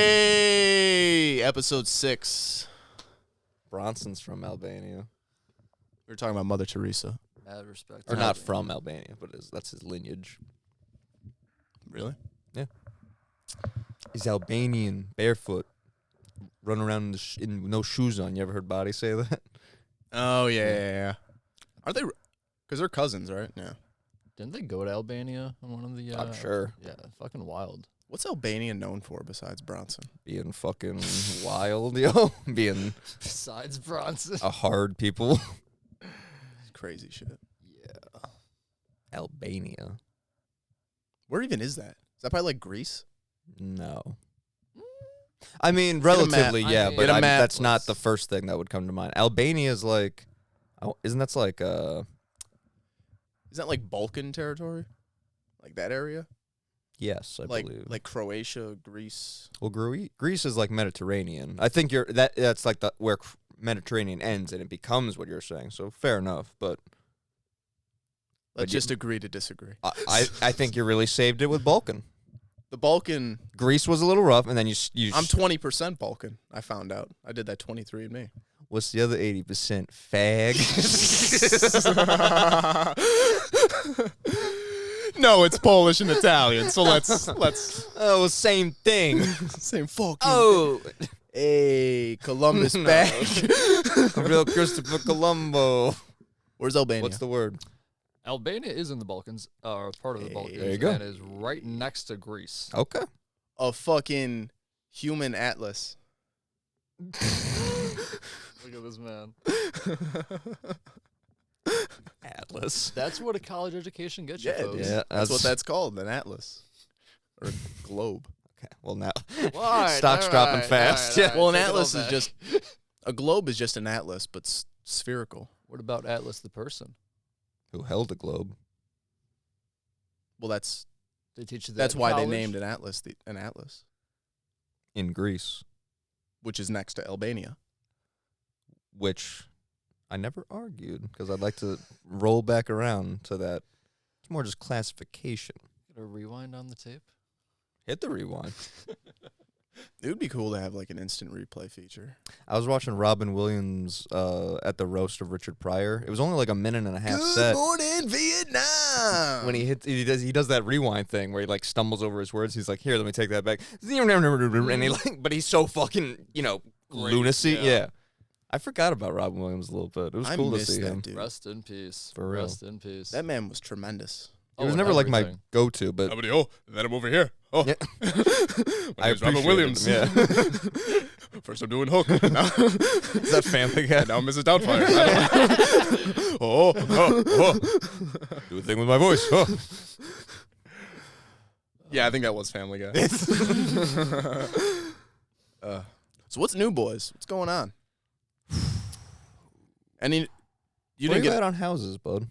Hey, episode 6. Bronson's from Albania. We were talking about Mother Teresa. Mad respect. Or not from Albania, but that's his lineage. Really? Yeah. He's Albanian, barefoot, run around in no shoes on. You ever heard Body say that? Oh, yeah. Are they? Because they're cousins, right? Yeah. Didn't they go to Albania on one of the... I'm sure. Yeah, fucking wild. What's Albania known for besides Bronson? Being fucking wild, yo. Being Besides Bronson. a hard people. Crazy shit. Yeah. Albania. Where even is that? Is that by like Greece? No. I mean, relatively, map. yeah, I mean, but Get a map. that's not the first thing that would come to mind. Albania is like, isn't that like Is that like Balkan territory? Like that area? yes, I believe. Like Croatia, Greece. Well, Greece is like Mediterranean. I think that's like where Mediterranean ends and it becomes what you're saying. So fair enough, but Let's just agree to disagree. I think you really saved it with Balkan. The Balkan. Greece was a little rough, and then you I'm 20% Balkan. I found out. I did that 23andMe. What's the other 80%? Fag. No, it's Polish and Italian. So let's. Oh, same thing. Same fucking. Oh, Hey, Columbus No. back. real Christopher Columbo. Where's Albania? What's the word? Albania is in the Balkans, or part of the Balkans. There you go. And is right next to Greece. Okay. A fucking human atlas. Look at this man. Atlas. That's what a college education gets you, Yeah, folks. Yeah, That's what that's called, an atlas. Or a globe. Okay. Well, now Alright, stock's dropping fast. Yeah. Well, an take it all atlas is back. just... A globe is just an atlas, but spherical. What about Atlas the person? Who held a globe? Well, that's They teach you that that's in why college? they named an atlas an atlas, In Greece, which is next to Albania. which I never argued because I'd like to roll back around to that. It's more just classification. Get a rewind on the tape. Hit the rewind. It would be cool to have like an instant replay feature. I was watching Robin Williams at the roast of Richard Pryor. It was only like a minute and a half set. morning, Vietnam. When he does that rewind thing where he like stumbles over his words. He's like, "Here, let me take that back." And he like, but he's so fucking lunacy. yeah. Yeah. I forgot about Robin Williams a little bit. It was I cool to miss see that him. dude. Rest in peace. For real. Rest in peace. That man was tremendous. It was and never like my everything. go-to, but Oh, then I'm over here. Oh, yeah. My name's Robin appreciated Williams. him, yeah. First I'm doing Hook. Now, Is that Family Guy? now Mrs. Doubtfire. Oh. Do a thing with my voice. Oh. Yeah, I think that was Family Guy. So what's new, boys? What's going on? You What didn't are you get at on houses, bud?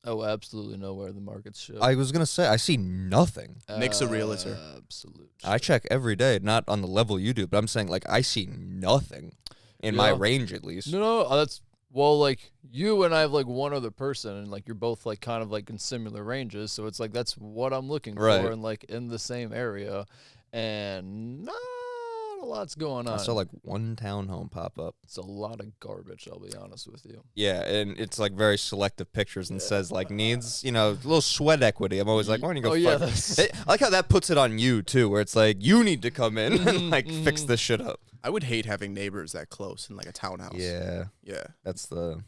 Oh, absolutely nowhere. The market's shit. I was gonna say I see nothing. Nick's a realtor. Absolute. I check every day, not on the level you do, but I'm saying like I see nothing in my Yeah. range at least. No, that's like you and I have like one other person, and like you're both like kind of like in similar ranges. So it's like that's what I'm looking Right. for, and like in the same area, and not a lot's going on. I saw like one townhome pop up. It's a lot of garbage. I'll be honest with you. Yeah, and it's like very selective pictures and says like needs, a little sweat equity. I'm always like, why don't you go Oh, yeah, fuck? that's- I like how that puts it on you too, where it's like you need to come in and like fix this shit up. I would hate having neighbors that close in like a townhouse. Yeah, Yeah. that's the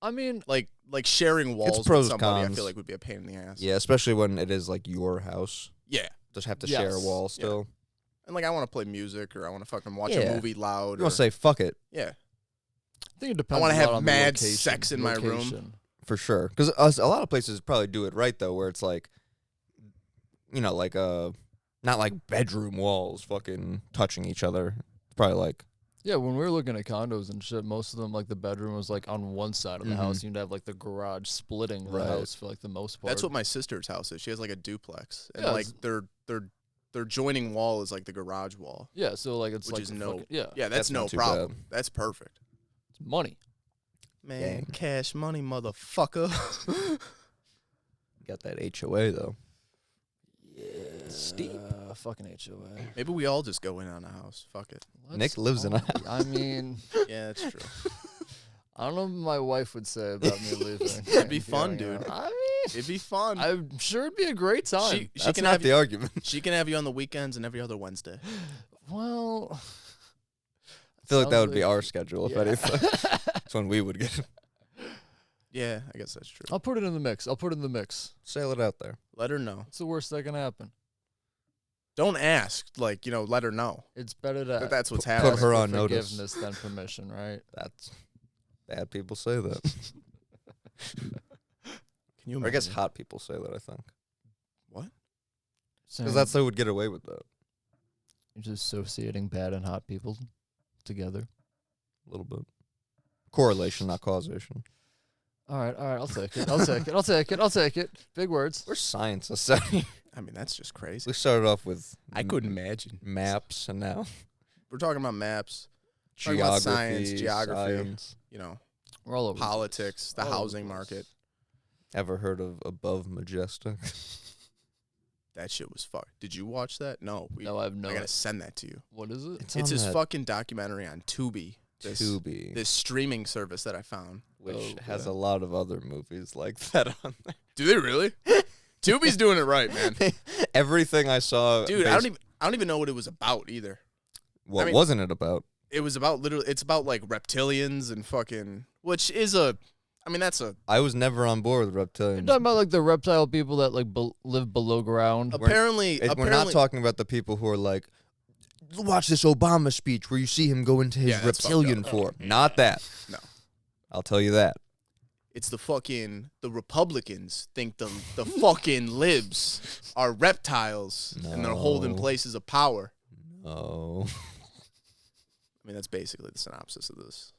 I mean, Like sharing walls pros with somebody, I cons. feel like would be a pain in the ass. yeah, especially when it is like your house. Yeah. Just have to Yes. share a wall still. And like I want to play music or I want to fucking watch Yeah. a movie loud. You want to say fuck it yeah. I think it depends. wanna a have lot on the mad location- sex in my room. location. for sure, because a lot of places probably do it right though, where it's like, like not like bedroom walls fucking touching each other. It's probably like Yeah, when we were looking at condos and shit, most of them like the bedroom was like on one side of the house. You'd have like the garage splitting the Right. house for like the most part. That's what my sister's house is. She has like a duplex. And Yeah, like it's- their joining wall is like the garage wall. Yeah, so like it's Which like is the no fucking- yeah, Yeah, that's That's not no too problem. bad. That's perfect. it's money. Man, Gang. cash money, motherfucker. got that HOA though. Steep. Fucking HOA. Maybe we all just go in on a house. Fuck it. Nick lives in a house. I mean, Yeah, that's true. I don't know what my wife would say about me leaving. It'd be fun, dude. I mean, It'd be fun. I'm sure it'd be a great time. She That's can not have the you, argument. She can have you on the weekends and every other Wednesday. Well, I feel like that sounds would be our schedule, if Yeah. anything. That's when we would get it. Yeah, I guess that's true. I'll put it in the mix. Sail it out there. Let her know. What's the worst that can happen? Don't ask. Like, let her know It's better to that that's what's Put happening. ask her for on notice. forgiveness than permission, right? That's bad people say that. Can you Or I guess imagine? hot people say that, I think. What? Because that's how they would get away with that. You're just associating bad and hot people together. A little bit. Correlation, not causation. All right, I'll take it. I'll take it. Big words. We're scientists. I mean, that's just crazy. We started off with I couldn't imagine. maps, and now We're talking about maps, Talking about geography, science, geography. science. We're all over the Politics, the All over housing the place. market. Ever heard of Above Majestic? That shit was fucked. Did you watch that? No. No, I have no. I gotta send that to you. What is it? It's on his that fucking documentary on Tubi. Tubi, This streaming service that I found. which Oh, has yeah. a lot of other movies like that on there. Do they really? Tubi's doing it right, man. Everything I saw, Dude, I don't even know what it was about either. What I mean- wasn't it about? It was about it's about like reptilians and fucking, which is that's a, I was never on board with You're reptilians. talking about like the reptile people that like live below ground. apparently, We're not talking about the people who are like, watch this Obama speech where you see him go into his Yeah, that's fucked reptilian up. form. Not that. No. I'll tell you that. It's the Republicans think the fucking libs are reptiles and they're holding No. places of power. Oh. I mean, that's basically the synopsis of this.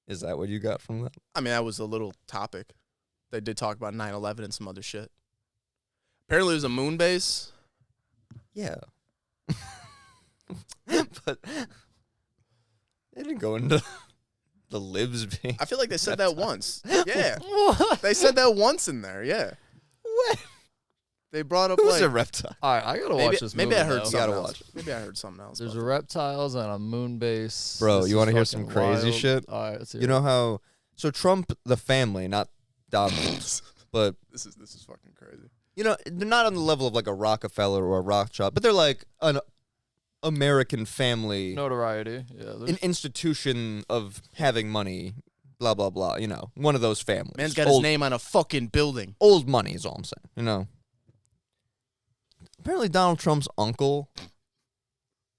Is that what you got from that? I mean, that was a little topic. They did talk about 9/11 and some other shit. Apparently, there's a moon base. Yeah. But they didn't go into the libs being. I feel like they said that once. Yeah. What? They said that once in there, yeah. What? They brought up Who's like a reptile? All right, I gotta maybe, watch this maybe movie I heard now. something gotta else. watch it. Maybe I heard something else. There's about reptiles on a moon base. Bro, This you is wanna hear fucking some crazy wild. shit? All right, let's hear You it. know how? So Trump, the family, not Donald, but This is fucking crazy. you know they're not on the level of like a Rockefeller or a Rothschild, but they're like an American family, notoriety. Yeah, an institution of having money. Blah blah blah. You know, one of those families. Man's got old, his name on a fucking building. Old money is all I'm saying. You know. Apparently, Donald Trump's uncle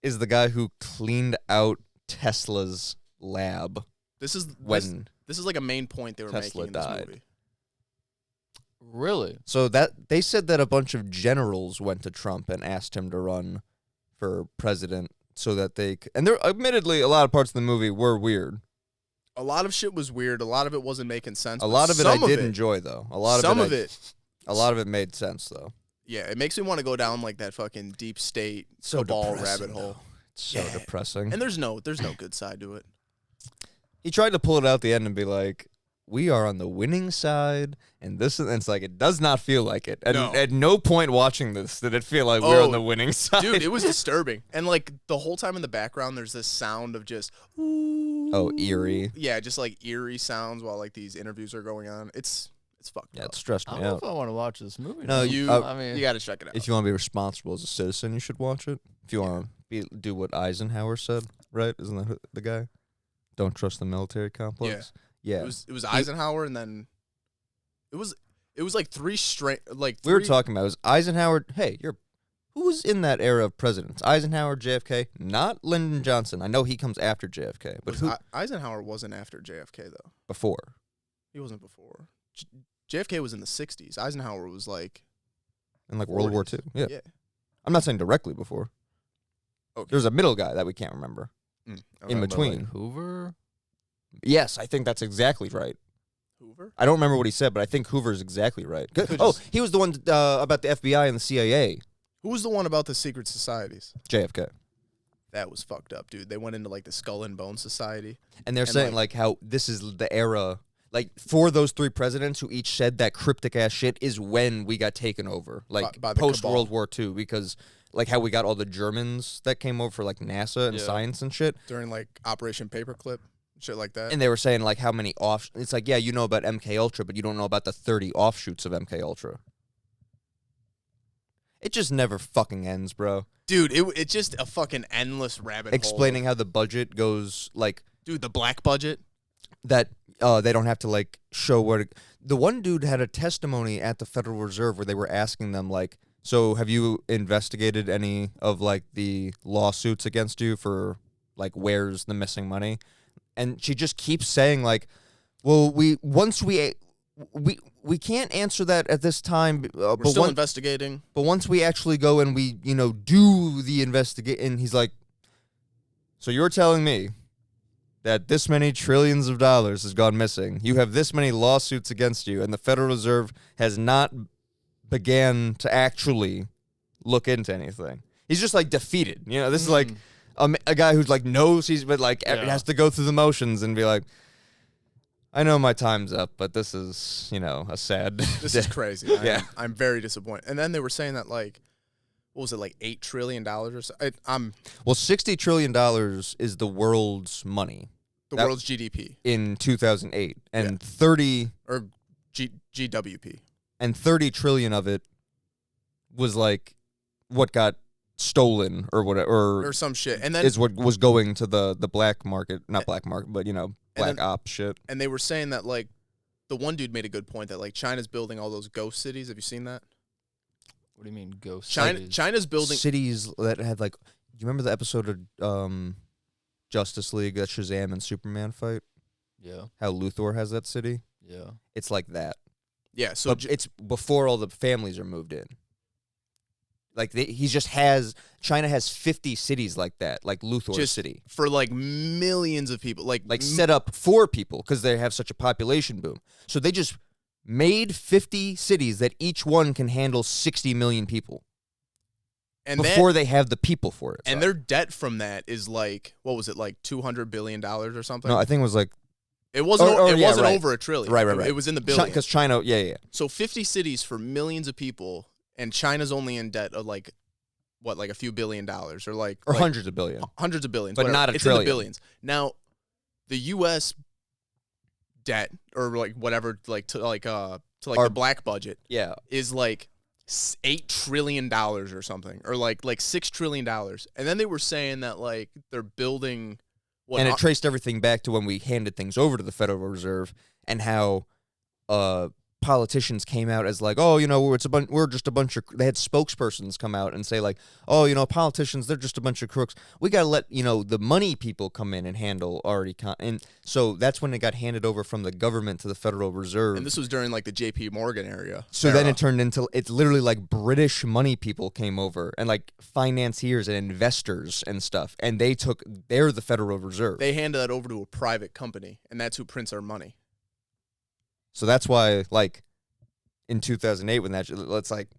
is the guy who cleaned out Tesla's lab This is when. this is like a main point they were Tesla making in this died. movie. really? So that they said that a bunch of generals went to Trump and asked him to run for president so that they and there admittedly a lot of parts of the movie were weird. A lot of shit was weird. A lot of it wasn't making sense. A but lot of it I some did enjoy though. A lot Some of of it, it. a lot of it made sense though. Yeah, it makes me want to go down like that fucking deep state cabal rabbit hole. It's so Yeah. depressing. And there's no good side to it. He tried to pull it out at the end and be like, "We are on the winning side," and this and it's like it does not feel like it. And No. at no point watching this did it feel like we're Oh, on the winning side. Dude, it was disturbing. And like the whole time in the background there's this sound of just Oh, eerie. Yeah, just like eerie sounds while like these interviews are going on. It's fucked Yeah, up. it stressed I me don't know out. if I want to watch this movie. No, now. you I mean, you got to check it out. If you want to be responsible as a citizen, you should watch it. If you want to do what Eisenhower said, right? Isn't that the guy? Don't trust the military complex. Yeah. It was Eisenhower and then it was like three We were talking about it was Eisenhower. Hey, who was in that era of presidents? Eisenhower, JFK, not Lyndon Johnson. I know he comes after JFK, but who Eisenhower wasn't after JFK though. before? He wasn't before. JFK was in the 60s. Eisenhower was like In like World War II. 40s. Yeah. Yeah. I'm not saying directly before. Okay. There's a middle guy that we can't remember. Mm, In okay. between. like Hoover. Yes, I think that's exactly right. Hoover? I don't remember what he said, but I think Hoover's exactly right. Could Oh, just- he was the one about the FBI and the CIA. Who was the one about the secret societies? JFK. That was fucked up, dude. They went into like the Skull and Bone Society. And they're And, saying like how this is the era, like for those 3 presidents who each said that cryptic ass shit is when we got taken over, like by the post cabal. World War II, because like how we got all the Germans that came over for like NASA and science and shit during like Operation Paperclip, shit like that. and they were saying like how many it's like, yeah, you know about MK Ultra, but you don't know about the 30 offshoots of MK Ultra. It just never fucking ends, bro. Dude, it's just a fucking endless rabbit Explaining hole. how the budget goes, like... Dude, the black budget? That they don't have to, like, show what... The one dude had a testimony at the Federal Reserve where they were asking them, like, so have you investigated any of, like, the lawsuits against you for, like, where's the missing money? And she just keeps saying, like, well, we can't answer that at this time. We're still investigating. But once we actually go and we, do the investigate, and he's like, so you're telling me that this many trillions of dollars has gone missing. You have this many lawsuits against you, and the Federal Reserve has not began to actually look into anything. He's just like defeated. This is like a guy who's like knows but like has to go through the motions and be like, I know my time's up, but this is, a sad... This is crazy. Yeah. I'm very disappointed. And then they were saying that, like, what was it, like $8 trillion or so? Well, $60 trillion is the world's money. The world's GDP. In 2008. And 30... Or GWP. And 30 trillion of it was, like, what got stolen or whatever. Or some shit. And then is what was going to the black market. Not black market, but, black op shit. And they were saying that, like, the one dude made a good point that, like, China's building all those ghost cities. Have you seen that? What do you mean ghost cities? China's building cities that had, like, you remember the episode of Justice League, that Shazam and Superman fight? Yeah. How Luthor has that city? Yeah. It's like that. Yeah, so but it's before all the families are moved in. Like, China has 50 cities like that, like Luthor City. For, like, millions of people. Like set up for people, because they have such a population boom. So they just made 50 cities that each one can handle 60 million people. And before they have the people for it. And their debt from that is, like, what was it, like $200 billion or something? No, I think it was, like... It wasn't over $1 trillion. Right. It was in the billions. Because China, yeah. So 50 cities for millions of people... And China's only in debt of, like, what, like a few $1 billion or like... Or hundreds of billions. Hundreds of billions. But whatever. not a it's trillion. In the billions. Now, the U.S. debt, or, like, whatever, like, to the black budget... Yeah. ...is, like, $8 trillion or something. Or, like $6 trillion. And then they were saying that, like, they're building... And it traced everything back to when we handed things over to the Federal Reserve and how... politicians came out as like, oh, we're just a bunch of... They had spokespersons come out and say like, oh, politicians, they're just a bunch of crooks. We got to let, the money people come in and handle already... and so that's when it got handed over from the government to the Federal Reserve. And this was during like the J.P. Morgan era. So then it turned into... It's literally like British money people came over and like financiers and investors and stuff. And they're the Federal Reserve. They handed that over to a private company, and that's who prints our money. So that's why, like, in 2008, when it's like,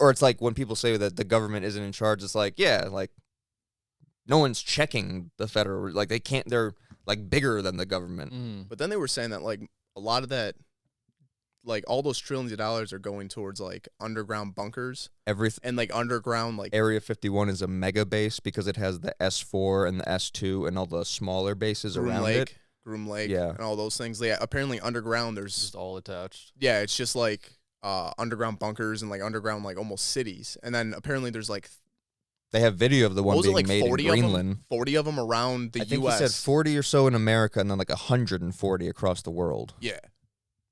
or it's like when people say that the government isn't in charge, it's like, yeah, like, no one's checking the federal, like, they're, like, bigger than the government. But then they were saying that, like, a lot of that, like, all those trillions of dollars are going towards, like, underground bunkers. And, like, underground, like... Area 51 is a mega base because it has the S4 and the S2 and all the smaller bases around it. Groom Lake, and all those things. Yeah, apparently underground, there's just all attached. Yeah, it's just like underground bunkers and like underground, like almost cities. And then apparently there's like they have video of the one being made in Greenland. 40 of them around the U.S. I think he said 40 or so in America, and then like 140 across the world. Yeah,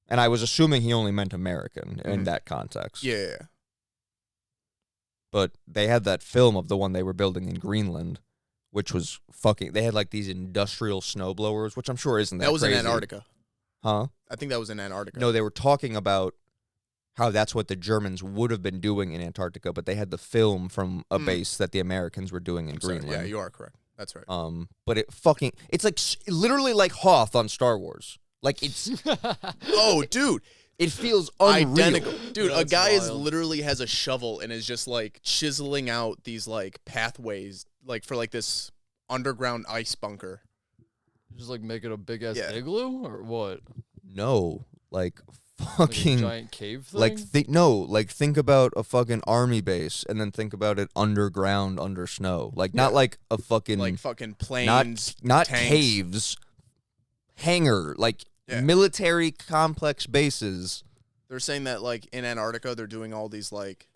and I was assuming he only meant American in that context. Yeah, but they had that film of the one they were building in Greenland. Which was fucking... They had, like, these industrial snowblowers, which I'm sure isn't that That was crazy. in Antarctica. Huh? I think that was in Antarctica. No, they were talking about how that's what the Germans would have been doing in Antarctica, but they had the film from a base that the Americans were doing in Greenland. Yeah, you are correct. That's right. But it's like literally like Hoth on Star Wars. Like, it's... Oh, dude. It feels unreal. Identical. Dude, That's a guy wild. literally has a shovel and is just, like, chiseling out these, like, pathways, like, for, like, this underground ice bunker. Just like make it a big ass Yeah. igloo or what? No, like Like a fucking giant cave thing? like think about a fucking army base and then think about it underground under snow. Like not Yeah. like a fucking Like fucking planes, not tanks. caves, hangar, like Yeah. military complex bases. They're saying that like in Antarctica they're doing all these like,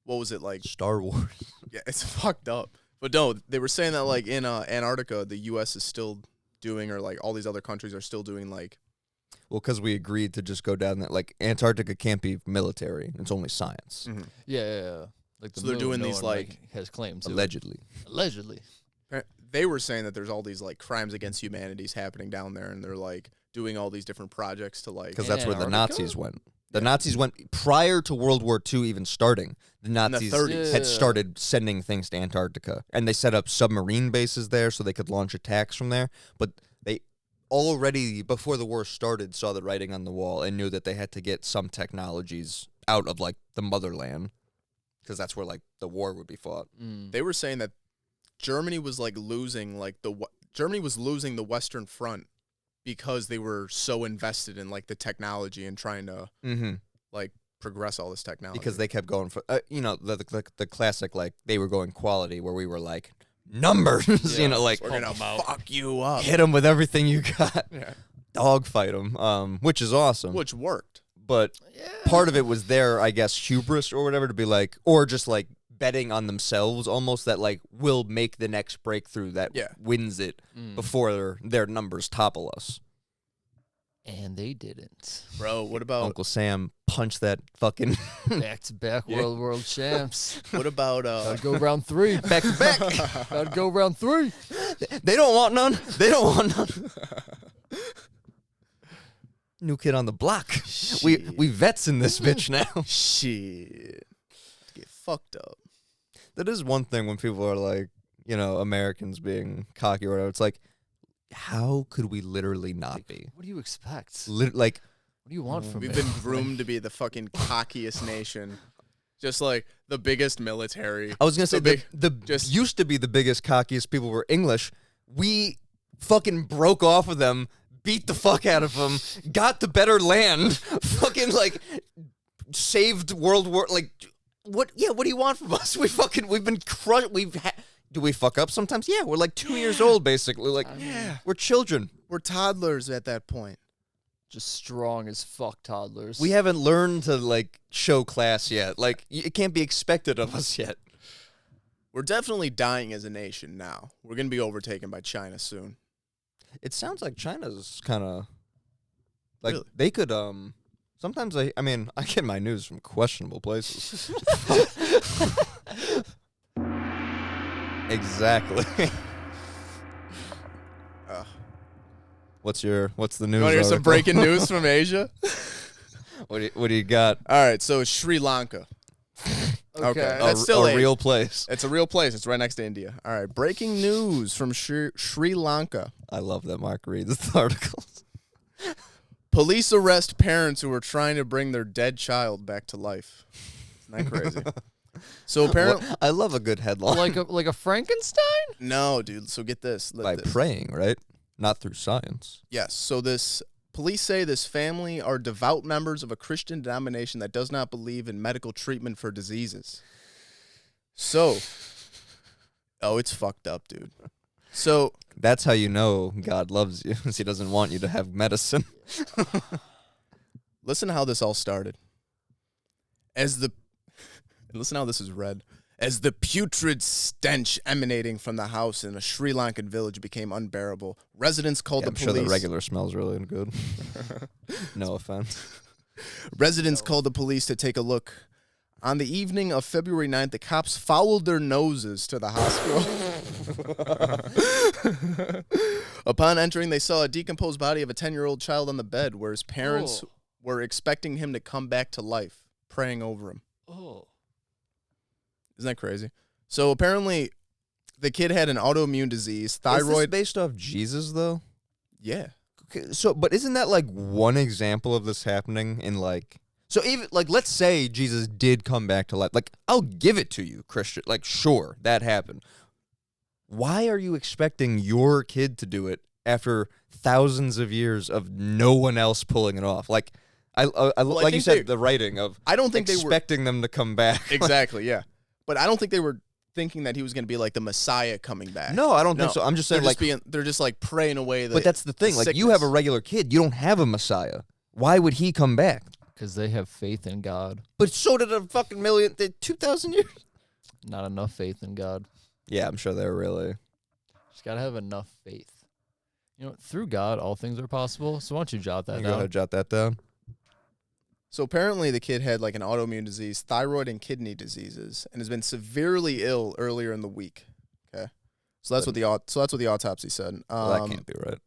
what was it like? Star Wars. Yeah, it's fucked up. But no, they were saying that like in Antarctica the U.S. is still doing, or like all these other countries are still doing like. Well, because we agreed to just go down that. Like Antarctica can't be military; it's only science. Mm-hmm. Yeah. Like the So they're moon, doing no these, one, like, has claims to it. Allegedly. Allegedly. They were saying that there's all these like crimes against humanities happening down there, and they're like doing all these different projects to like. Because that's where the Antarctica? Nazis went. The Yeah. Nazis went prior to World War II even starting. The the Nazis 30s. had Yeah. started sending things to Antarctica, and they set up submarine bases there so they could launch attacks from there. But they already, before the war started, saw the writing on the wall and knew that they had to get some technologies out of like the motherland, because that's where like the war would be fought. They were saying that Germany was like losing Germany was losing the Western Front because they were so invested in like the technology and trying to Mm-hmm. like progress all this technology. Because they kept going for the classic, like they were going quality, where we were like numbers, like we're gonna fuck you up. hit them with everything you got, Yeah. dogfight them, which is awesome. Which worked. But part of it was their, I guess, hubris or whatever, to be like, or just like betting on themselves almost, that like will make the next breakthrough that Yeah. wins it before their numbers topple us. And they didn't. Bro, what about Uncle Sam punched that fucking Back to back world champs. what about Gotta go round 3. back to back. Gotta go round 3. They don't want none. They don't want none. New kid on the block. We vets in this bitch now. shit. Get fucked up. That is one thing when people are like, Americans being cocky or whatever. It's like, how could we literally not be? What do you expect? Like, What do you want from me? We've been groomed to be the fucking cockiest nation. Just like the biggest military. I was gonna say the just- used to be the biggest, cockiest people were English. We fucking broke off of them, beat the fuck out of them, got the better land, fucking like saved World War. Like, what? Yeah, what do you want from us? We've been crushed. Do we fuck up sometimes? Yeah, we're like 2 years old, basically. Like, we're children. We're toddlers at that point. Just strong as fuck toddlers. We haven't learned to like show class yet. Like, it can't be expected of us yet. We're definitely dying as a nation now. We're gonna be overtaken by China soon. It sounds like China's kind of like Really? they could. Sometimes I mean, I get my news from questionable places. Exactly. What's the news? You want to hear some article? breaking news from Asia? What do you got? All right, so Sri Lanka. Okay, that's still a real place. It's a real place. It's right next to India. All right, breaking news from Sri Lanka. I love that Mark reads the articles. Police arrest parents who are trying to bring their dead child back to life. Isn't that crazy? So apparently, I love a good headline. like a Frankenstein? no, dude. So get this. By praying, right? Not through science. Yes. So police say this family are devout members of a Christian denomination that does not believe in medical treatment for diseases. So, it's fucked up, dude. So That's how you know God loves you, because he doesn't want you to have medicine. listen to how this all started. Listen how this is read. As the putrid stench emanating from the house in a Sri Lankan village became unbearable, residents called I'm the sure police. the regular smells really good. No offense. Residents called the police to take a look. On the evening of February 9th, the cops followed their noses to the hospital. Upon entering, they saw a decomposed body of a 10-year-old child on the bed where his parents were expecting him to come back to life, praying over him. Oh. Isn't that crazy? So apparently the kid had an autoimmune disease, Is thyroid. this based off Jesus, though? Yeah. Okay, but isn't that like one example of this happening in like... So even, like, let's say Jesus did come back to life. Like, I'll give it to you, Christian. Like, sure, that happened. Why are you expecting your kid to do it after thousands of years of no one else pulling it off. Like, I like you think said, the writing of I don't think they were expecting them to come back. exactly, yeah. But I don't think they were thinking that he was going to be like the Messiah coming back. No, I don't think so. I'm just saying, they're just like praying away the. But that's the thing. Like, you have a regular kid. You don't have a Messiah. Why would he come back? Because they have faith in God. But so did a fucking 2,000 years. Not enough faith in God. Yeah, I'm sure they're really. Just gotta have enough faith. You know, through God, all things are possible. So why don't you jot that Go down? ahead, jot that down. So apparently the kid had like an autoimmune disease, thyroid and kidney diseases, and has been severely ill earlier in the week. Okay, so that's what the autopsy said. Well, that can't be right.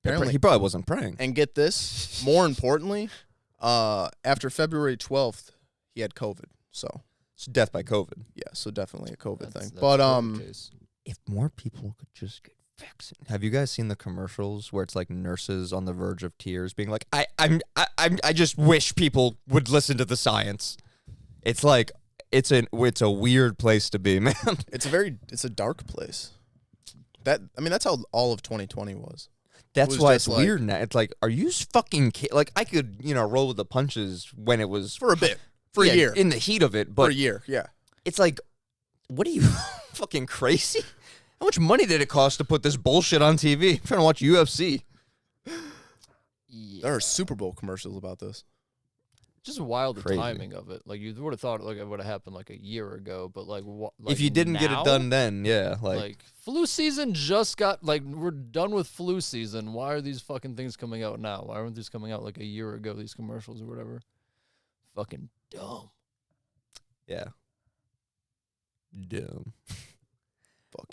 Apparently, He probably wasn't praying. and get this, more importantly, after February 12th, he had COVID. So It's death by COVID. yeah, so definitely a COVID thing. That's But the case. If more people could just get vaccinated. Have you guys seen the commercials where it's like nurses on the verge of tears being like, I just wish people would listen to the science. It's like it's a weird place to be, man. it's a dark place. That's how all of 2020 was. That's was why just it's like- weird now. It's like, are you fucking like I could, roll with the punches when it was For a bit. For a year. in the heat of it, For but a year, yeah. it's like, what are you fucking crazy? How much money did it cost to put this bullshit on TV? I'm trying to watch UFC. Yeah. There are Super Bowl commercials about this. Just wild the Crazy. timing of it. Like you would have thought like it would have happened like a year ago, but like If you didn't get it done then, yeah, like flu season just got we're done with flu season. Why are these fucking things coming out now? Why aren't these coming out like a year ago? These commercials or whatever. Fucking dumb. yeah. Dumb.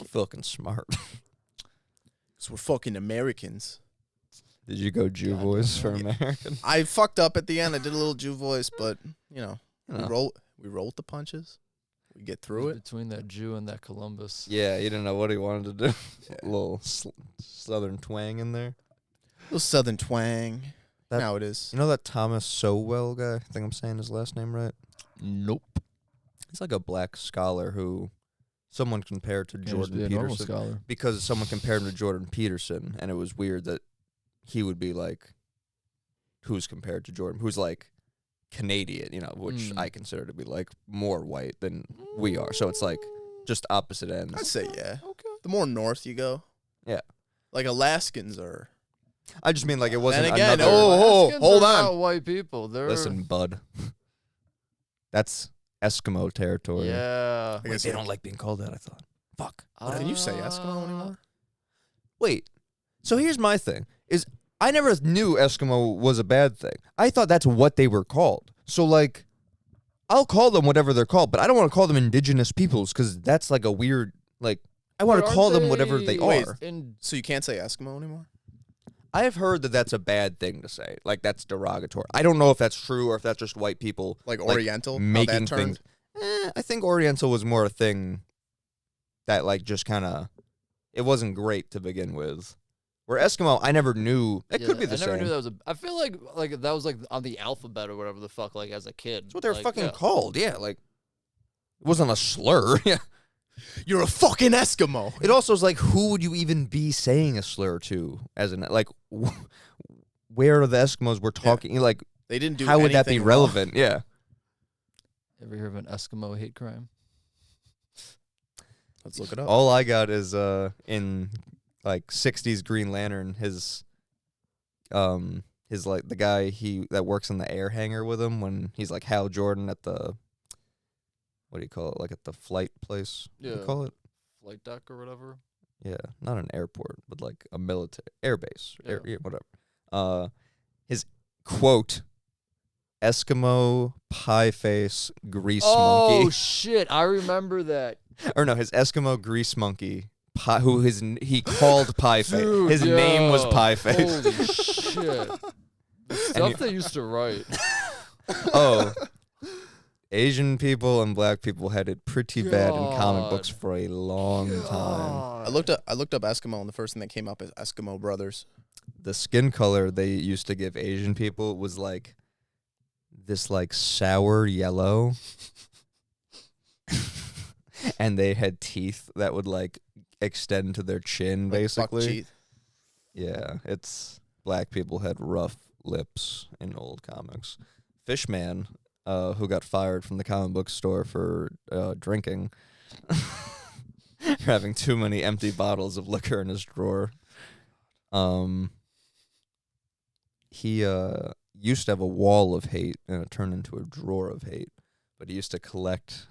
Fucking smart. Because we're fucking Americans. Did you go Jew Goddamn voice for right. American? I fucked up at the end. I did a little Jew voice, but, No. we roll with the punches. We get through it. Between that Jew and that Columbus. Yeah, he didn't know what he wanted to do. Yeah. A little southern twang in there. Little southern twang. That- Now it is. You know that Thomas Sowell guy? I think I'm saying his last name right. Nope. He's like a black scholar who someone compared to Jordan Peterson. Scholar. Because someone compared him to Jordan Peterson, and it was weird that he would be like, who's compared to Jordan, who's like Canadian, which I consider to be like more white than we are. So it's like just opposite ends. I'd say, yeah. Okay. The more north you go. Yeah. Like Alaskans are. I just mean like it wasn't Then again, another. Alaskans hold are on. not white people. They're Listen, bud. That's Eskimo territory. Yeah. I guess They don't like being called that, I thought. Fuck. Can you say Eskimo anymore? Wait. So here's my thing. Is I never knew Eskimo was a bad thing. I thought that's what they were called. So like I'll call them whatever they're called, but I don't want to call them indigenous peoples because that's like a weird I want to call them whatever they Wait, are. So you can't say Eskimo anymore? I have heard that that's a bad thing to say. Like that's derogatory. I don't know if that's true or if that's just white people Like Oriental? how making that turned? things. I think Oriental was more a thing that just kind of it wasn't great to begin with. Where Eskimo, I never knew. It could be the I same. never knew that was I feel like that was like on the alphabet or whatever the fuck, like as a kid. That's what they were Like, fucking yeah. called. Yeah, it wasn't a slur. Yeah. You're a fucking Eskimo. It also is like, who would you even be saying a slur to? As in, where are the Eskimos we're talking? They didn't do how would that be anything relevant? Yeah. Ever hear of an Eskimo hate crime? wrong. Let's look it up. All I got is in 60s Green Lantern, his the guy that works in the air hangar with him when he's like Hal Jordan at the what do you call it? Like at the flight place? What do you Yeah. call it? Flight deck or whatever? Yeah, not an airport, but like a military air base, Yeah. whatever. His quote: "Eskimo pie face grease Oh monkey," shit! I remember that. or no, his Eskimo grease monkey, he called pie face. Dude, His name was yo, pie face. Holy shit! The stuff they used to write. Oh, Asian people and black people had it pretty bad in comic books God. for a long time. I looked up Eskimo, and the first thing that came up is Eskimo Brothers. The skin color they used to give Asian people was this sour yellow. And they had teeth that would extend to their chin, Like buck basically. teeth. Yeah, it's black people had rough lips in old comics. Fishman, who got fired from the comic book store for drinking, for having too many empty bottles of liquor in his drawer. He used to have a wall of hate, and it turned into a drawer of hate. But he used to collect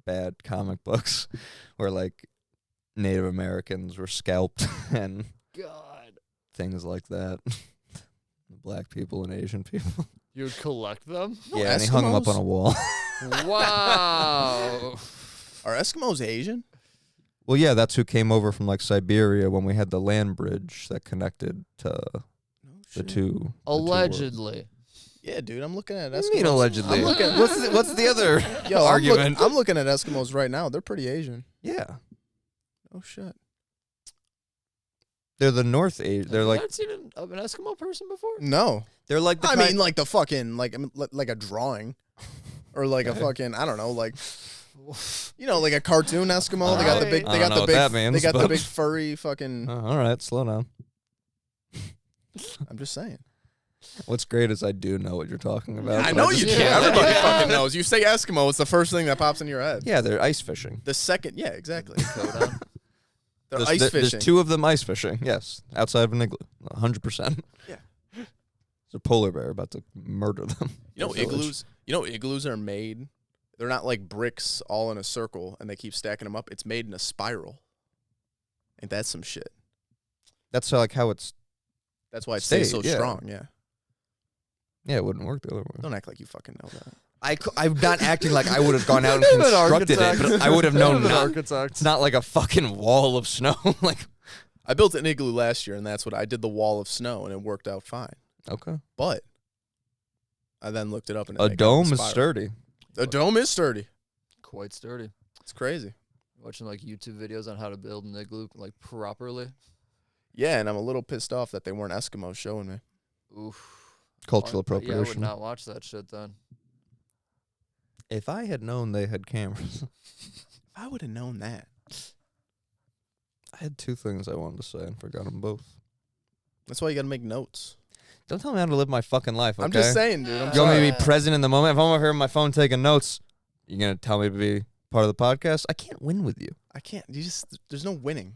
bad comic books where, like, Native Americans were scalped and God. things like that. Black people and Asian people. You would collect them? No, Yeah, and he hung them up Eskimos? on a wall. Wow. Are Eskimos Asian? Well, yeah, that's who came over from, like, Siberia when we had the land bridge that connected to No the shit. two. Allegedly. Yeah, dude, I'm looking at What Eskimos. do you mean allegedly? I'm looking. What's the other Yo, argument? I'm looking at Eskimos right now. They're pretty Asian. Yeah. Oh shit. They're the North Asian. They're Have like you ever seen an Eskimo person before? No, they're like the I kind- mean like the fucking like a drawing, or like a fucking I don't know like like a cartoon Eskimo. They got the big. I They don't got know the what big. that means, They got the but- big furry fucking. all right, slow down. I'm just saying. What's great is I do know what you're talking about. I but know just you do. can't- Everybody fucking knows. You say Eskimo, it's the first thing that pops in your head. Yeah, they're ice fishing. The second, yeah, exactly. Coda. They're There's, ice there- fishing. There's two of them ice fishing. Yes, outside of an igloo. 100%. Yeah. There's a polar bear about to murder them. You know Their village. igloos. You know igloos are made. They're not like bricks all in a circle and they keep stacking them up. It's made in a spiral. Ain't that some shit? That's like how it's. That's why it stays so Stayed, yeah. strong. Yeah. Yeah, it wouldn't work the other way. Don't act like you fucking know that. I'm not acting like I would have gone out and You've been constructed it, architect. but I would have known You've been not. architect. It's not like a fucking wall of snow. Like, I built an igloo last year, and that's what I did. The wall of snow, and it worked out fine. okay. But I then looked it up, and A dome is sturdy. A dome is sturdy. Quite sturdy. It's crazy. Watching like YouTube videos on how to build an igloo like properly. Yeah, and I'm a little pissed off that they weren't Eskimos showing me. Oof. Cultural Yeah, I would appropriation. not watch that shit then. If I had known they had cameras, If I would have known that. I had two things I wanted to say and forgot them both. That's why you got to make notes. Don't tell me how to live my fucking life, okay? I'm just saying, dude. I'm You want me sorry. to be present in the moment? If I'm over here on my phone taking notes, you going to tell me to be part of the podcast? I can't win with you. I can't. There's no winning.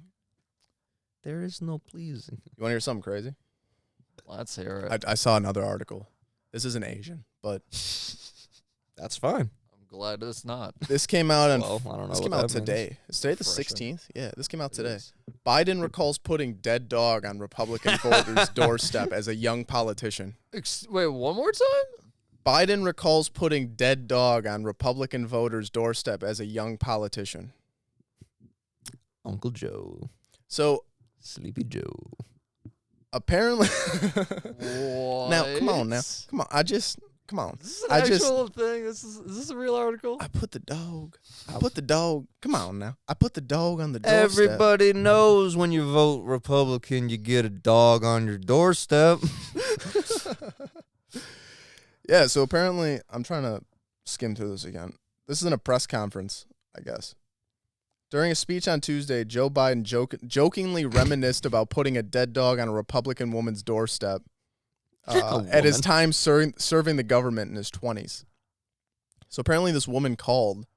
There is no pleasing. You want to hear something crazy? Let's hear it. I saw another article. This isn't Asian, but That's fine. I'm glad it's not. this came out on. Well, I don't know This what came out that means. today. Is today the Fresh. 16th? Yeah, this came out It today. is. Biden recalls putting dead dog on Republican voters' doorstep as a young politician. Wait, one more time? Biden recalls putting dead dog on Republican voters' doorstep as a young politician. Uncle Joe. So Sleepy Joe. apparently, What? now come on, come on. Is this an I just- actual thing? Is this a real article? I put the dog. Come on now. I put the dog on the doorstep. Everybody knows when you vote Republican, you get a dog on your doorstep. Yeah, so apparently, I'm trying to skim through this again. This is in a press conference, I guess. During a speech on Tuesday, Joe Biden jokingly reminisced about putting a dead dog on a Republican woman's doorstep at his woman. time serving the government in his 20s. So apparently this woman called.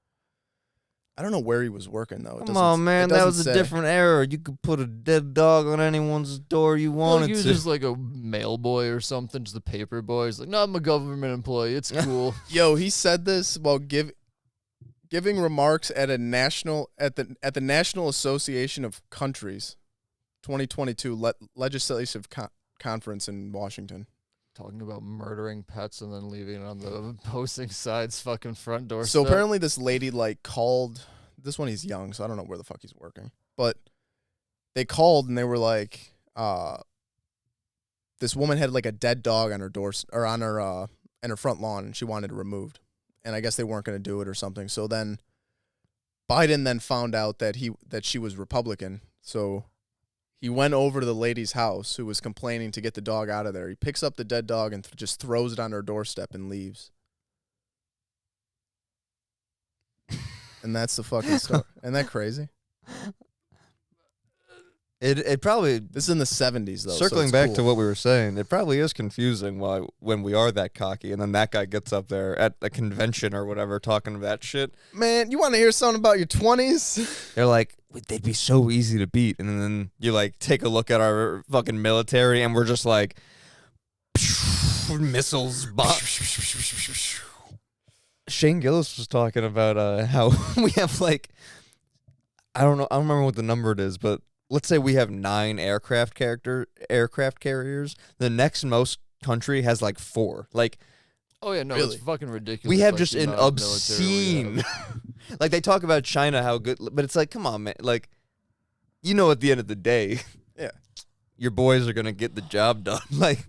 I don't know where he was working, though. Come on, man. That was a different. different era. You could put a dead dog on anyone's door you Like wanted he was to. just like a mail boy or something, just a paper boy. He's like, no, I'm a government employee. It's cool. Yo, he said this while giving remarks at the National Association of Countries 2022 legislative conference in Washington. Talking about murdering pets and then leaving it on the opposing side's fucking front door. So apparently this lady called. This one, he's young, so I don't know where the fuck he's working. But they called and they were like, this woman had a dead dog on her door or on her in her front lawn, and she wanted it removed. And I guess they weren't going to do it or something. So then Biden then found out that she was Republican. So he went over to the lady's house who was complaining to get the dog out of there. He picks up the dead dog and just throws it on her doorstep and leaves. And that's the fucking story. Isn't that crazy? It probably, This is in the 70s, though. circling back to what we were saying, it probably is confusing why when we are that cocky and then that guy gets up there at a convention or whatever talking that shit. Man, you want to hear something about your 20s? They're like, they'd be so easy to beat. And then you like take a look at our fucking military and we're just like, missiles. Shane Gillis was talking about how we have like, I don't remember what the number it is, but let's say we have 9 aircraft carriers. The next most country has like 4. Like, Oh yeah, no, Really? it's fucking ridiculous. we have like, just the an amount of military we obscene. have. Like they talk about China, how good, but it's like, come on, man. Like, you know, at the end of the day, Yeah. your boys are gonna get the job done. Like,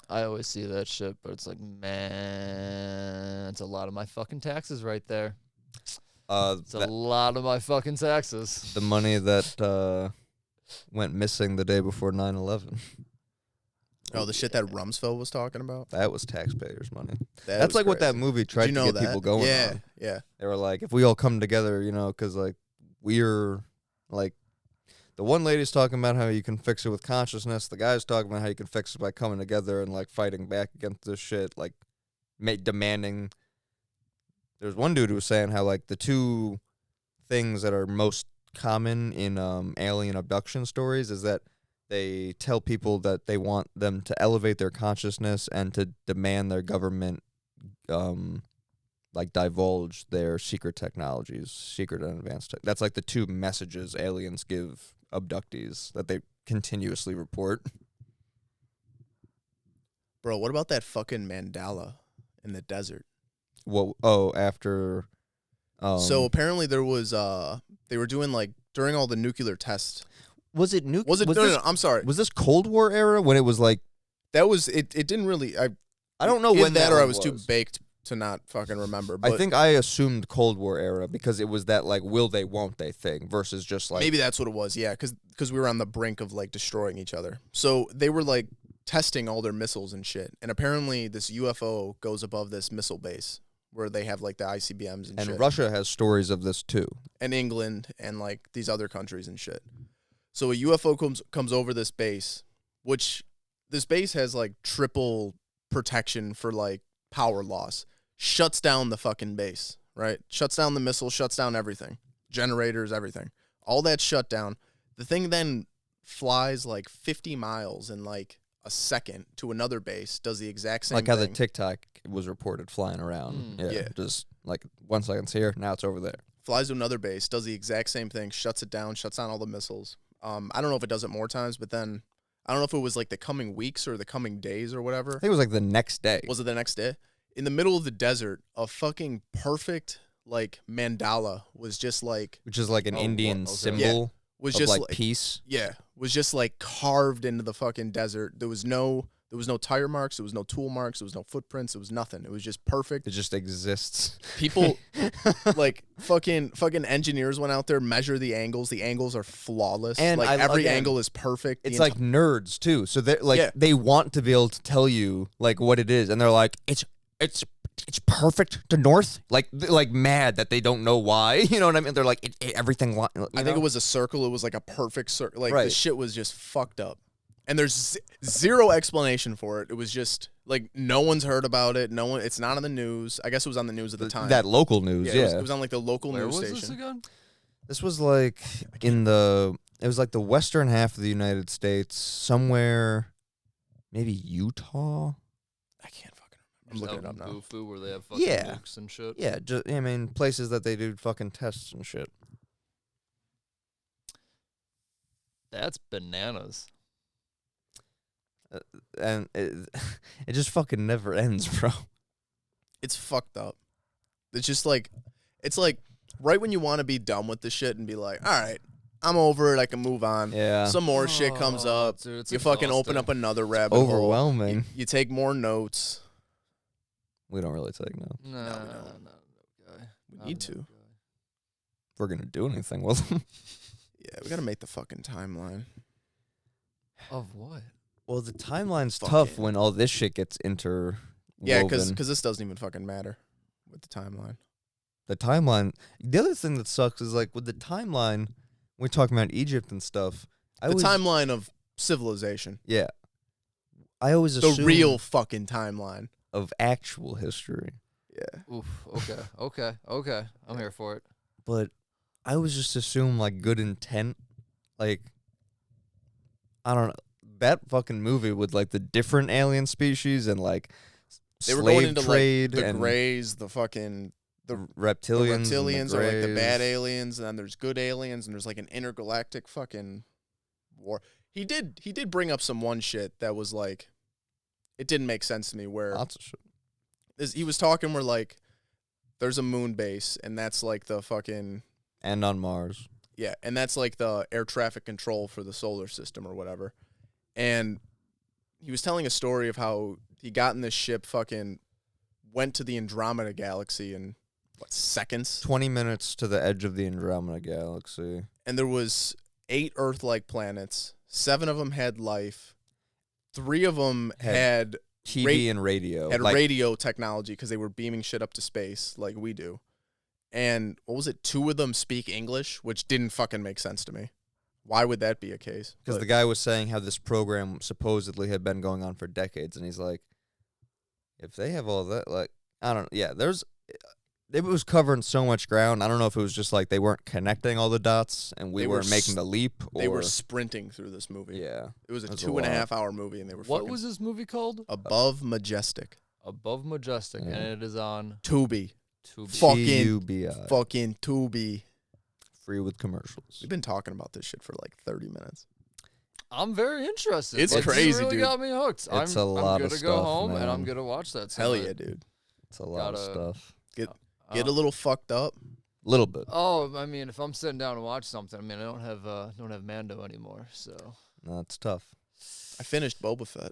I always see that shit, but it's like, man, it's a lot of my fucking taxes right there. It's a lot of my fucking taxes. the money that went missing the day before 9/11. Oh, the shit that Rumsfeld was talking about? That was taxpayers' money. That That's was like what that crazy. movie Did tried you to know get that? people going Yeah, on. yeah. They were like, if we all come together, you know, because like we're like, the one lady's talking about how you can fix it with consciousness. The guy's talking about how you can fix it by coming together and like fighting back against this shit, like demanding. There's one dude who was saying how like the 2 things that are most common in alien abduction stories is that they tell people that they want them to elevate their consciousness and to demand their government like divulge their secret technologies, secret and advanced tech. That's like the 2 messages aliens give abductees that they continuously report. Bro, what about that fucking mandala in the desert? What? Oh, after. So apparently there was they were doing like during all the nuclear tests. Was it nuclear? Was it no, I'm sorry. Was this Cold War era when it was like? That was it didn't really I don't know when that or I one was too baked to not fucking remember. But I think I assumed Cold War era because it was that like will they won't they thing versus just like maybe that's what it was. Yeah, cuz we were on the brink of like destroying each other. So they were like testing all their missiles and shit. And apparently this UFO goes above this missile base where they have like the ICBMs and shit. And Russia has stories of this too. And England and like these other countries and shit. So a UFO comes over this base, which this base has like triple protection for like power loss. Shuts down the fucking base, right? Shuts down the missile, shuts down everything. Generators, everything. All that shut down. The thing then flies like 50 miles in like a second to another base, does the exact same Like thing. how the Tic Tac was reported flying around. Yeah. Just like 1 second's here, now it's over there. Flies to another base, does the exact same thing, shuts it down, shuts down all the missiles. I don't know if it does it more times, but then I don't know if it was like the coming weeks or the coming days or whatever. I think it was like the next day. Was it the next day? In the middle of the desert, a fucking perfect like mandala was just like Which is like an Indian okay. symbol was of just like like peace. yeah, was just like carved into the fucking desert. There was no tire marks, there was no tool marks, there was no footprints, there was nothing. It was just perfect. It just exists. People like fucking engineers went out there, measure the angles. The angles are flawless. And like every again, angle is perfect. It's like nerds too. So they're like Yeah. they want to be able to tell you like what it is, and they're like it's perfect to north. Like they're like mad that they don't know why. You know what I mean? They're like everything. I think it was a circle. It was like a perfect circle. Like the Right. shit was just fucked up. And there's zero explanation for it. It was just like no one's heard about it. No one. It's not on the news. I guess it was on the news at the time. that local news. yeah, Yeah, it was on like the local Where news was station. this again? this was like in the. It was like the western half of the United States, somewhere, maybe Utah. I can't fucking remember. I'm looking it up now. Bufu, where they have fucking Yeah. nukes and shit. Yeah, just I mean places that they do fucking tests and shit. That's bananas. And it, it just fucking never ends, bro. It's fucked up. It's just like, it's like right when you want to be done with the shit and be like, all right, I'm over it. I can move on. Yeah. Some more shit comes Oh, up. dude, it's You fucking open exhausting. up another rabbit hole. Overwhelming. You take more notes. We don't really take notes. No, No, we no, don't. no, guy. We Not need no to. guy. If we're gonna do anything with them. Yeah, we got to make the fucking timeline. Of what? Well, the timeline's Fuck tough it. when all this shit gets interwoven. Yeah, because this doesn't even fucking matter with the timeline. The timeline. The other thing that sucks is like with the timeline, we're talking about Egypt and stuff. The timeline of civilization. Yeah. I always The assume real fucking timeline. of actual history. Yeah. Oof. Okay. I'm here for it. But I always just assume, like, good intent. Like, I don't know. That fucking movie with, like, the different alien species and, like, They were slave going into trade like the and Greys, the fucking reptilians. the reptilians are like the bad Greys. aliens, and then there's good aliens, and there's like an intergalactic fucking war. He did bring up some one shit that was like, it didn't make sense to me. Where Lots of shit. he was talking where like there's a moon base, and that's like the fucking And on Mars. yeah, and that's like the air traffic control for the solar system or whatever. And he was telling a story of how he got in this ship, fucking went to the Andromeda galaxy in what, seconds? 20 minutes to the edge of the Andromeda galaxy. And there was 8 Earth-like planets. 7 of them had life. 3 of them had TV and radio. had like, radio technology because they were beaming shit up to space like we do. And what was it? 2 of them speak English, which didn't fucking make sense to me. Why would that be a case? Because the guy was saying how this program supposedly had been going on for decades, and he's like, if they have all that, like, I don't know. Yeah, it was covering so much ground. I don't know if it was just like they weren't connecting all the dots and we They weren't were making the leap. Or, They were sprinting through this movie. yeah. It was a That's a 2.5 hour movie, and they were What fucking was this movie called? Above Majestic. Above Majestic, Yeah. and it is on Tubi. Tubi. Fucking TUBI. Fucking Tubi. Free with commercials. We've been talking about this shit for like 30 minutes. I'm very interested. It's Like, crazy, this really dude. got me hooked. It's I'm a lot I'm of gonna go stuff, home and I'm man. gonna watch that. Hell tonight. yeah, dude. It's a lot of Gotta- stuff. Get a little fucked up. Little bit. Oh, I mean, if I'm sitting down to watch something, I mean, I don't have Mando anymore, so. That's tough. I finished Boba Fett.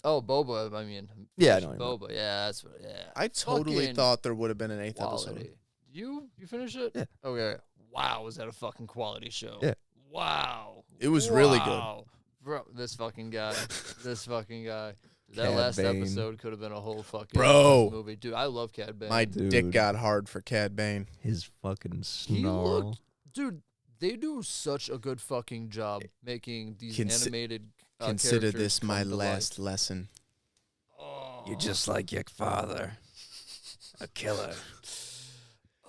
Oh, Boba. I mean, Yeah, I finished know what Boba. Yeah, that's what. Yeah. I totally Fucking thought there would have been an 8th episode. quality. You finish it? Yeah. Okay. Wow, was that a fucking quality show? Yeah. Wow. It was really good. Wow. Bro, this fucking guy. That Cad last Bane. episode could have been a whole fucking Bro. movie. Dude, I love Cad Bane. My Dude. dick got hard for Cad Bane. His fucking He snarl. looked, dude, they do such a good fucking job making these animated Consider characters this my come to last life. lesson. Oh. You're just like your father. A killer.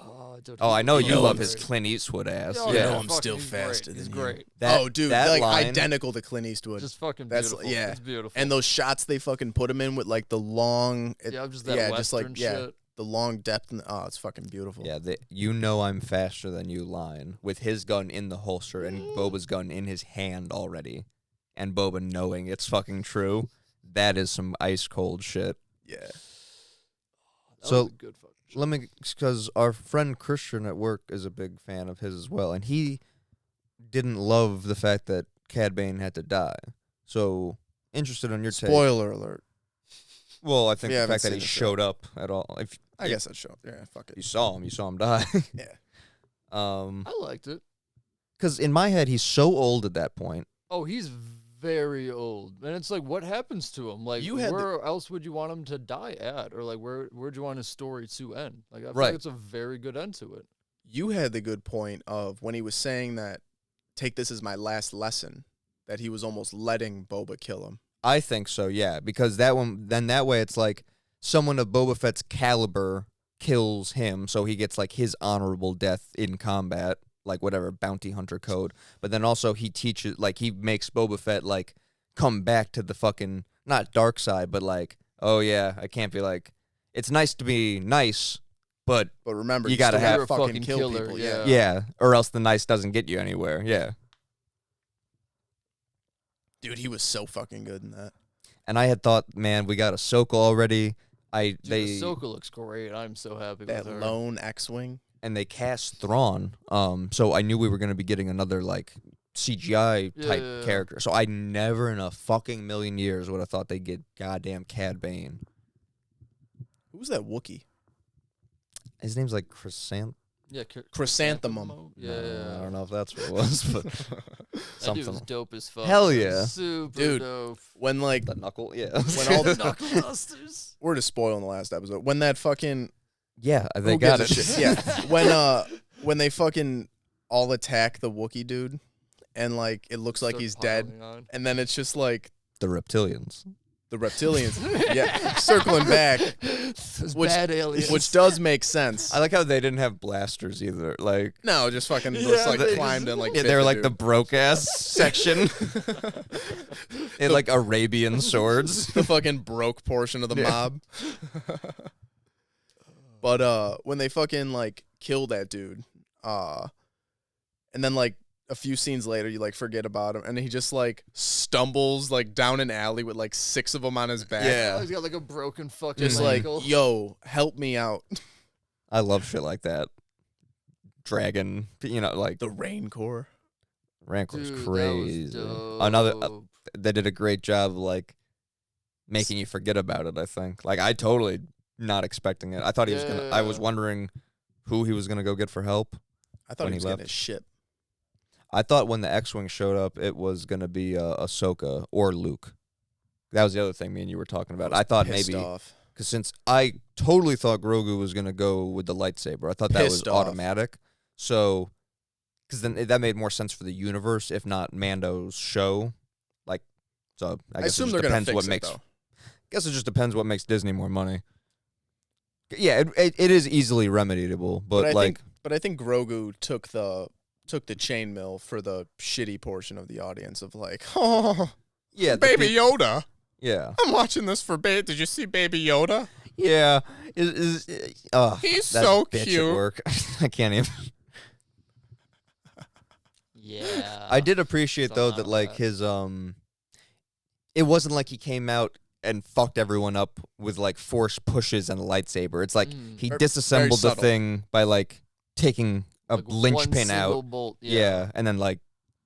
Oh, dude, Oh, I know he's you love great. his Clint Eastwood ass. Oh, You yeah, know I'm fucking still he's faster great. than He's you. great. Oh, dude, that like line- identical to Clint Eastwood. Just fucking That's beautiful. yeah. It's beautiful. And those shots they fucking put him in with like the long, yeah, just that yeah, Western just like shit. the long depth. Oh, it's fucking beautiful. Yeah, you know I'm faster than you line with his gun in the holster and Boba's gun in his hand already. And Boba knowing it's fucking true. That is some ice cold shit. Yeah. That So, was a good fucking show. Let me, because our friend Christian at work is a big fan of his as well, and he didn't love the fact that Cad Bane had to die. So, interested on your take. Spoiler alert. Well, I think We the haven't fact that seen he the showed up at all. If I guess that's show. Yeah, fuck you it. saw him die. Yeah. I liked it. Because in my head, he's so old at that point. Oh, he's very old, and it's like, what happens to him? Like, You had the- where else would you want him to die at, or like, where'd you want his story to end? Like, I feel Right. like it's a very good end to it. You had the good point of when he was saying that, take this as my last lesson, that he was almost letting Boba kill him. I think so, yeah. Because that way it's like someone of Boba Fett's caliber kills him, so he gets like his honorable death in combat, like whatever bounty hunter code. But then also he teaches, like he makes Boba Fett like come back to the fucking not dark side, but like, oh yeah, I can't be like, it's nice to be nice, but But remember, You you gotta still have- gotta fucking Fucking kill killer, people. yeah. yeah, or else the nice doesn't get you anywhere. Yeah. Dude, he was so fucking good in that. And I had thought, man, we got Ahsoka already. Dude, Ahsoka looks great. I'm so happy That with her. lone X-wing. and they cast Thrawn. So I knew we were going to be getting another like CGI type Yeah. character. So I never in a fucking million years would have thought they'd get goddamn Cad Bane. Who's that Wookiee? His name's like Chrysanthemum. Yeah, Chrysanthemum. Yeah, I don't know if that's what it was, but That dude was something. dope as fuck. Hell yeah. Super Dude. dope. When like The knuckle, yeah. When all the- Knuckle dusters. we're just spoiling the last episode. When that fucking yeah, they who got it. gives a shit? Yeah. When they fucking all attack the Wookiee dude, and like it looks like Start he's dead, piling on. and then it's just like The reptilians. the reptilians, yeah, circling back, Those which- bad aliens. which does make sense. I like how they didn't have blasters either. Like, No, just fucking Yeah, just like they climbed just- in like yeah, bit they were the like the dude. broke ass section. They had like Arabian swords. the fucking broke portion of the Yeah. mob. But when they fucking like kill that dude, and then like a few scenes later you like forget about him, and he just like stumbles like down an alley with like 6 of them on his back. Yeah. Oh, he's got like a broken fucking Just like, ankle. yo, help me out. I love shit like that. Dragon, like The Rain Corps. Rancor's Dude, crazy. That was Another, dope. they did a great job, like making you forget about it. I think, like, I totally not expecting it. I thought he was gonna. I was Yeah. wondering who he was gonna go get for help. I thought When he he was getting left. his ship. I thought when the X-wing showed up, it was gonna be Ahsoka or Luke. That was the other thing me and you were talking about. was I thought pissed maybe off. because since I totally thought Grogu was gonna go with the lightsaber, I thought that was Pissed off. automatic. So, because then that made more sense for the universe, if not Mando's show. Like, so I I guess assume it they're just gonna depends fix what it makes. though. Guess it just depends what makes Disney more money. Yeah, it is easily remediable, but like, I think Grogu took the chainmail for the shitty portion of the audience of like, oh, yeah, the Baby peop- Yoda. yeah, I'm watching this for Baby. Did you see Baby Yoda? yeah. He's He's that so bitch cute. At work. I can't even. Yeah. I did appreciate Saw though none that of like that. his it wasn't like he came out and fucked everyone up with like force pushes and a lightsaber. It's like he Very disassembled the subtle. thing by like taking a Like, one linchpin single out. bolt, Yeah, and then like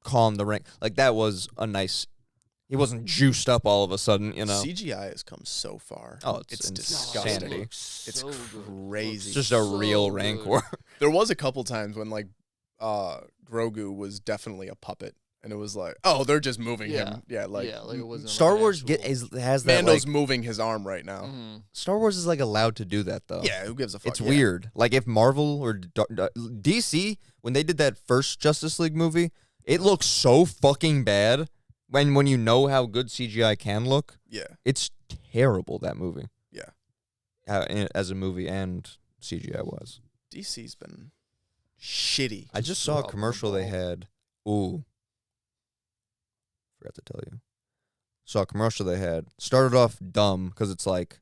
calm the ring. Like that was a nice. He wasn't juiced up all of a sudden, CGI has come so far. Oh, it's it's Oh, it disgusting. insanity. looks It's so good. crazy. Looks It's just a real so Rancor. good. There was a couple times when like Grogu was definitely a puppet, and it was like, oh, they're just moving him. Yeah, like yeah, like it wasn't Star like Wars actual- has that. Mando's Like, moving his arm right now. Mhm. Star Wars is like allowed to do that though. Yeah, who gives a fuck? It's Yeah. weird. Like if Marvel or DC, when they did that first Justice League movie, it looks so fucking bad. When you know how good CGI can look, Yeah, it's terrible. That movie. Yeah. As a movie and CGI was. DC's been shitty. I just saw a dropping the commercial they ball. had. Ooh. Forgot to tell you. Saw a commercial they had. Started off dumb because it's like,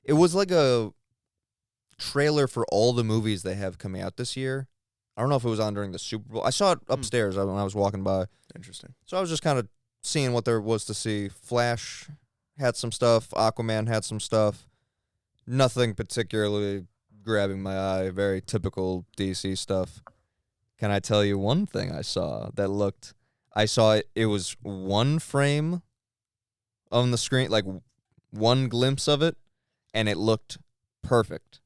it was like a trailer for all the movies they have coming out this year. I don't know if it was on during the Super Bowl. I saw it upstairs when I was walking by. Interesting. So I was just kind of seeing what there was to see. Flash had some stuff. Aquaman had some stuff. Nothing particularly grabbing my eye. Very typical DC stuff. Can I tell you one thing I saw that looked... I saw it. It was one frame on the screen, like one glimpse of it, and it looked perfect.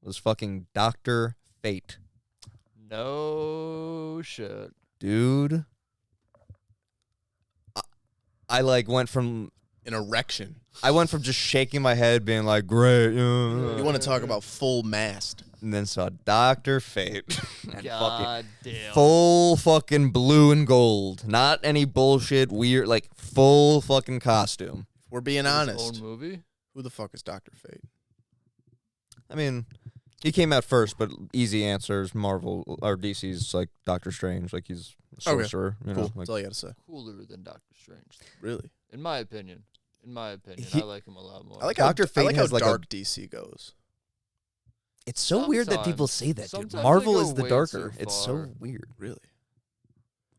It was fucking Dr. Fate. No shit. Dude. I like went from... An erection. I went from just shaking my head, being like, "Great," You want to talk about full mast? and then saw Dr. Fate, and fucking God damn. full fucking blue and gold, not any bullshit weird, like full fucking costume. If we're being His honest, own movie. who the fuck is Dr. Fate? I mean, he came out first, but easy answers. Marvel or DC's like Doctor Strange, like he's a Okay. sorcerer. You Cool. know, like, That's all you gotta say. Cooler than Doctor Strange, Really? in my opinion. In my opinion, He- I like him a lot more. I like Dr. how, Fate I like has how like a- dark DC goes. it's so weird that people Sometimes. say that. Dude. Sometimes they Marvel go is the way darker. too It's far. so weird. Really?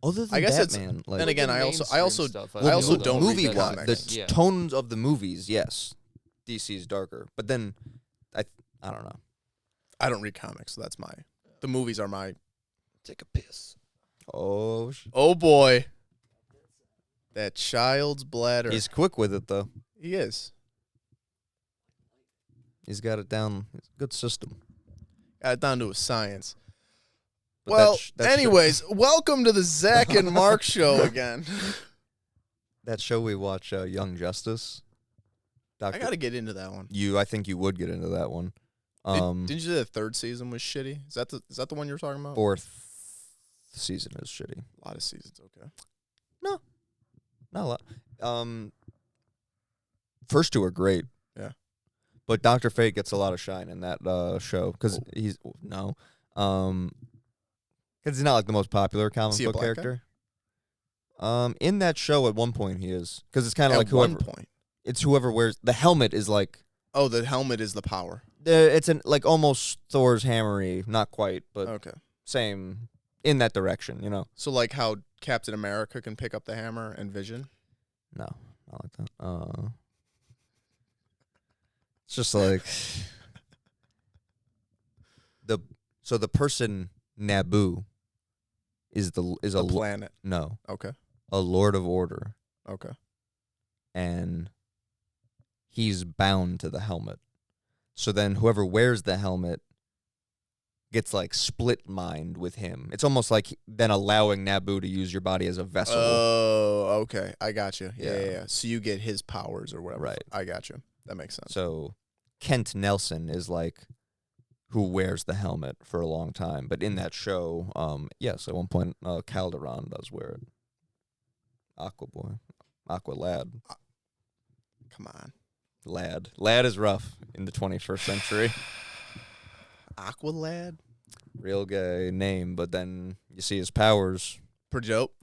Other than I guess it's- Batman, like, then again, The I also mainstream stuff, I also feel don't though, read movie the that's wise, comics. the yeah. tones of the movies, yes, DC's darker. But then, I don't know. I don't read comics, so that's the movies are my. Take a piss. Oh, Oh boy. That child's bladder. he's quick with it though. He is. He's got it down. It's a good system. Got it down to a science. But Well, that anyways, welcome to the Zach and Mark show again. that show we watch, Young Justice. I gotta get into that one. I think you would get into that one. Didn't you say the third season was shitty? Is that the one you were talking about? Fourth. season is shitty. A lot of seasons, okay. Not a lot. First two are great. Yeah. But Dr. Fate gets a lot of shine in that show because he's because he's not like the most popular comic book character. In that show at one point he is because it's kind of like whoever. At one point, it's whoever wears the helmet is like. Oh, the helmet is the power. It's like almost Thor's hammery, not quite, but Okay. same in that direction, you know. So like how Captain America can pick up the hammer and Vision. No, not like that. It's just like the person Naboo is a planet. No, Okay. a Lord of Order, Okay. and he's bound to the helmet. So then whoever wears the helmet gets like split mind with him. It's almost like then allowing Naboo to use your body as a vessel. Oh, okay. I got you. Yeah. Yeah. So you get his powers or whatever. Right. I got you. That makes sense. So Kent Nelson is like who wears the helmet for a long time. But in that show, yes, at one point Calderon does wear it. Aqua Lad. Come on. Lad is rough in the 21st century. Aqualad? Real gay name, but then you see his powers. Pretty dope.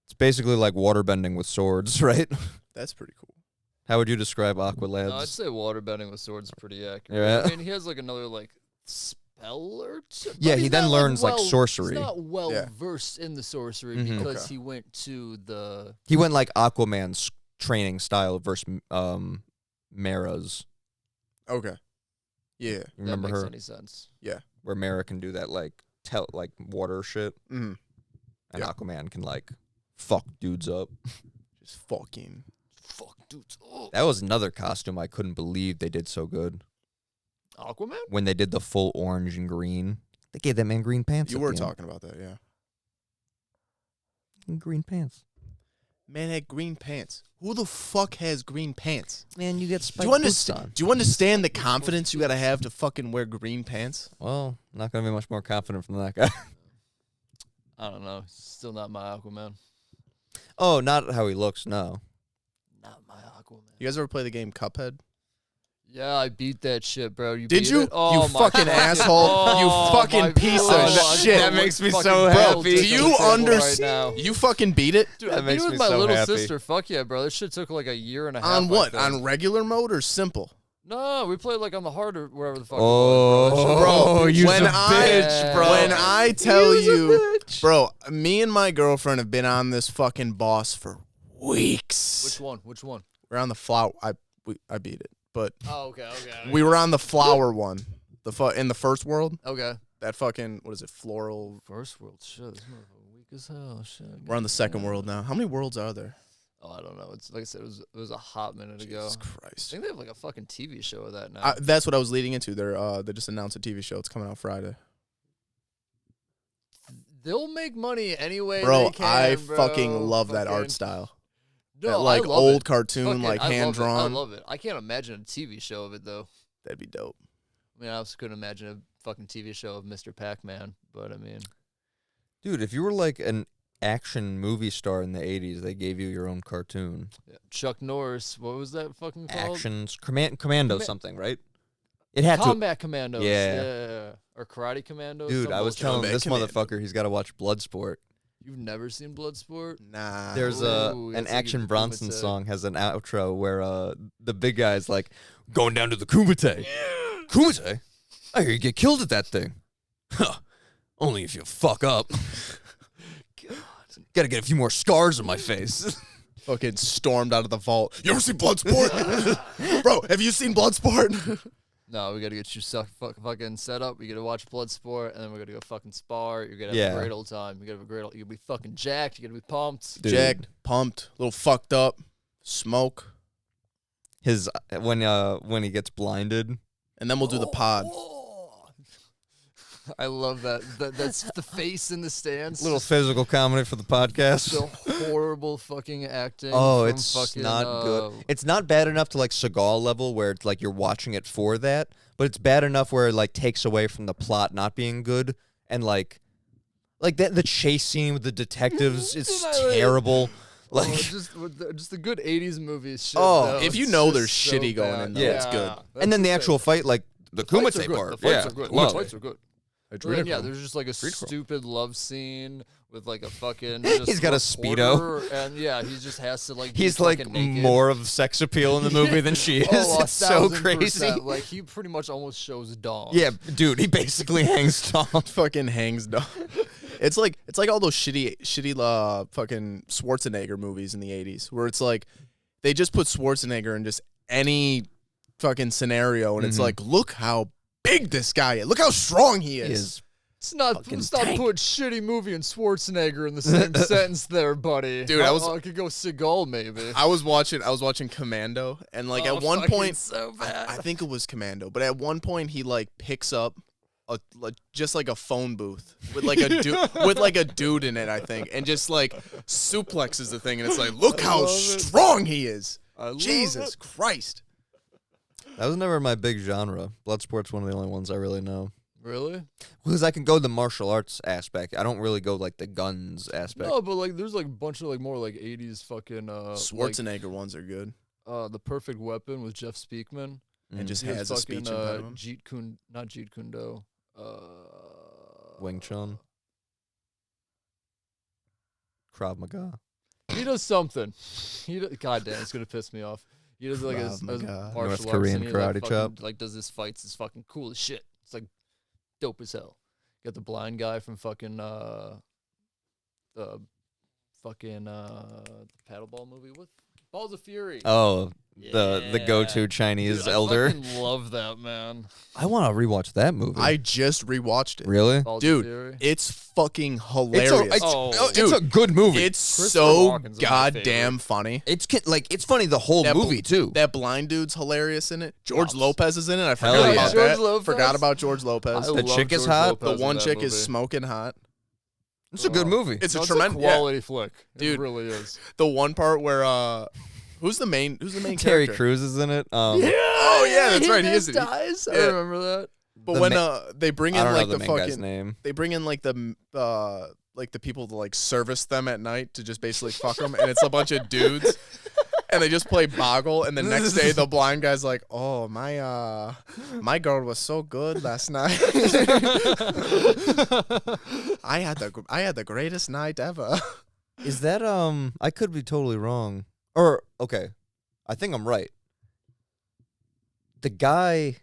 It's basically like waterbending with swords, right? That's pretty cool. How would you describe Aqualad's? No, I'd say waterbending with swords is pretty accurate. Yeah. I mean, he has like another like spell or two. Yeah, but he he's then not, learns like sorcery. He's not well Yeah. versed in the sorcery Mhm. because Okay. he went to the. He went like Aquaman's training style versus Mara's. Okay. Yeah. You remember that makes her? any sense? Where Mara can do that like water shit, Mm. and Yeah. Aquaman can like fuck dudes up. Just fucking. Fuck, dudes. Oh. That was another costume I couldn't believe they did so good. Aquaman? When they did the full orange and green. They gave that man green pants. You at were the end. talking about that, yeah. Green pants. Man had green pants. Who the fuck has green pants? Man, you get Do spiked you boots understand? on. Do you understand the confidence you gotta have to fucking wear green pants? Well, not gonna be much more confident from that guy. I don't know. Still not my Aquaman. Oh, not how he looks. No. Not my Aquaman. You guys ever play the game Cuphead? Yeah, I beat that shit, bro. You Did beat you? It? Oh, You my fucking asshole. You Oh, fucking my piece of God. shit. That makes me Fucking so bro, happy. take Do you a table understand? Right now. You fucking beat it? Dude, That I beat makes it me with my so little happy. sister. Fuck yeah, bro. This shit took like a year and a half. On I what? think. On regular mode or simple? No, we played like on the hard or wherever the fuck Oh, it was, bro. Bro, you's when a I- bitch, bro. When I tell You's a you, bitch. bro, me and my girlfriend have been on this fucking boss for weeks. Which one? Which one? We're on the flower. I beat it, but Oh, okay. we were on the flower one. In the first world. Okay. That fucking what is it? Floral. First world. Shit, this motherfucker weak as hell. Shit. We're on the second world now. How many worlds are there? Oh, I don't know. It's like I said, it was a hot minute ago. Jesus I Christ. think they have like a fucking TV show of that now. That's what I was leading into. They just announced a TV show. It's coming out Friday. They'll make money anyway. Bro, they can, I bro. fucking love that Fucking- art style. No, That like I love old it. cartoon, Fucking- like I love hand it. drawn. I love it. I can't imagine a TV show of it though. That'd be dope. I mean, I also couldn't imagine a fucking TV show of Mr. Pac-Man, but I mean, Dude, if you were like an action movie star in the 80s, they gave you your own cartoon. yeah. Chuck Norris. What was that fucking called? Actions, Commando Comma- something, right? It had to. Combat Commandos. Yeah. Or Karate Commandos. Dude, some I was bullshit. telling Combat this Commando. motherfucker he's got to watch Bloodsport. You've never seen Bloodsport? Nah. There's Ooh, an that's a Action good Bronson Kumite. song has an outro where the big guy's like going down to the Kumite. Kumite? I hear you get killed at that thing. Huh. Only if you fuck up. Gotta get a few more scars on my face. fucking stormed out of the vault. You ever seen Bloodsport? Bro, have you seen Bloodsport? No, we gotta get you fucking set up. We gotta watch Bloodsport, and then we're gonna go fucking spar. You're gonna have Yeah. a great old time. You're gonna have a great. You'll be fucking jacked. You're gonna be pumped. Dude. Jacked, pumped, a little fucked up, smoke, His when he gets blinded. and then we'll do the pod. I love that. That's the face in the stands. Little Just physical comedy for the podcast. the horrible fucking acting. Oh, from it's fucking, not good. It's not bad enough to like Seagal level where it's like you're watching it for that, but it's bad enough where it like takes away from the plot not being good and like Like the chase scene with the detectives is terrible. Like just the good '80s movies. Shit, Oh, though. if you It's know just there's so shitty going bad. in, though, it's good. and then the actual fight, like the fights are Kumite good. part. The fights Yeah, are good. love The it. fights are good. It's Well, then, really cool. there's just like a Street crawl. stupid love scene with like a fucking. He's got a Speedo. and he just has to like. He's be like fucking naked. more of sex appeal in the movie than she is. Oh, It's so 1000%. crazy. Like he pretty much almost shows dong. Yeah, dude, he basically hangs down. Fucking hangs down. It's like all those shitty fucking Schwarzenegger movies in the 80s where it's like they just put Schwarzenegger in just any fucking scenario and it's like, look how big this guy is. Look how strong he is. Let's not put shitty movie and Schwarzenegger in the same sentence there, buddy. Dude, I could go Seagal maybe. I was watching Commando and like at one point so bad. I think it was Commando, but at one point he like picks up just like a phone booth with like a dude in it, I think, and just like suplexes the thing, and it's like, look how strong he is. Jesus Christ. That was never my big genre. Bloodsport's one of the only ones I really know. Really? Because I can go the martial arts aspect. I don't really go like the guns aspect. No, but like there's like a bunch of like more like '80s fucking Schwarzenegger ones are good. The Perfect Weapon with Jeff Speakman. And just He has a speech impediment. Not Jeet Kune Do. Wing Chun. Krav Maga. He does something. God damn, it's gonna piss me off. He does like his Krav Maga. martial North arts Korean and he, karate like, chop. fucking, like does his fights. It's fucking cool as shit. It's like dope as hell. Got the blind guy from fucking the fucking paddleball movie with Balls of Fury. Oh, the go-to Chinese Dude, elder. I fucking love that, man. I want to rewatch that movie. I just rewatched it. really? Balls of Dude, Fury. it's fucking It's a, hilarious. it's a good movie. It's Christopher so Walken's one of my goddamn favorites. funny. It's funny the whole That bl- movie too. That blind dude's hilarious in it. George Pops. Lopez is in it. I Hell forgot yeah. about George that. Lopez? Forgot about George Lopez. The love chick is George hot. Lopez The in one that chick movie. is smoking hot. It's a good movie. It's a No, tremendous quality flick. Dude. It really is. The one part where who's the main Terry character? Crews is in it. Oh yeah, that's right. He is. dies. I Yeah. remember that. But The when ma- they bring I in don't like know the the main guy's fucking name. they bring in like the people to like service them at night to just basically fuck them, and it's a bunch of dudes, and they just play Boggle, and the next day the blind guy's like, "Oh my girl was so good last night. I had the greatest night ever." Is that I could be totally wrong. Or okay, I think I'm right. The guy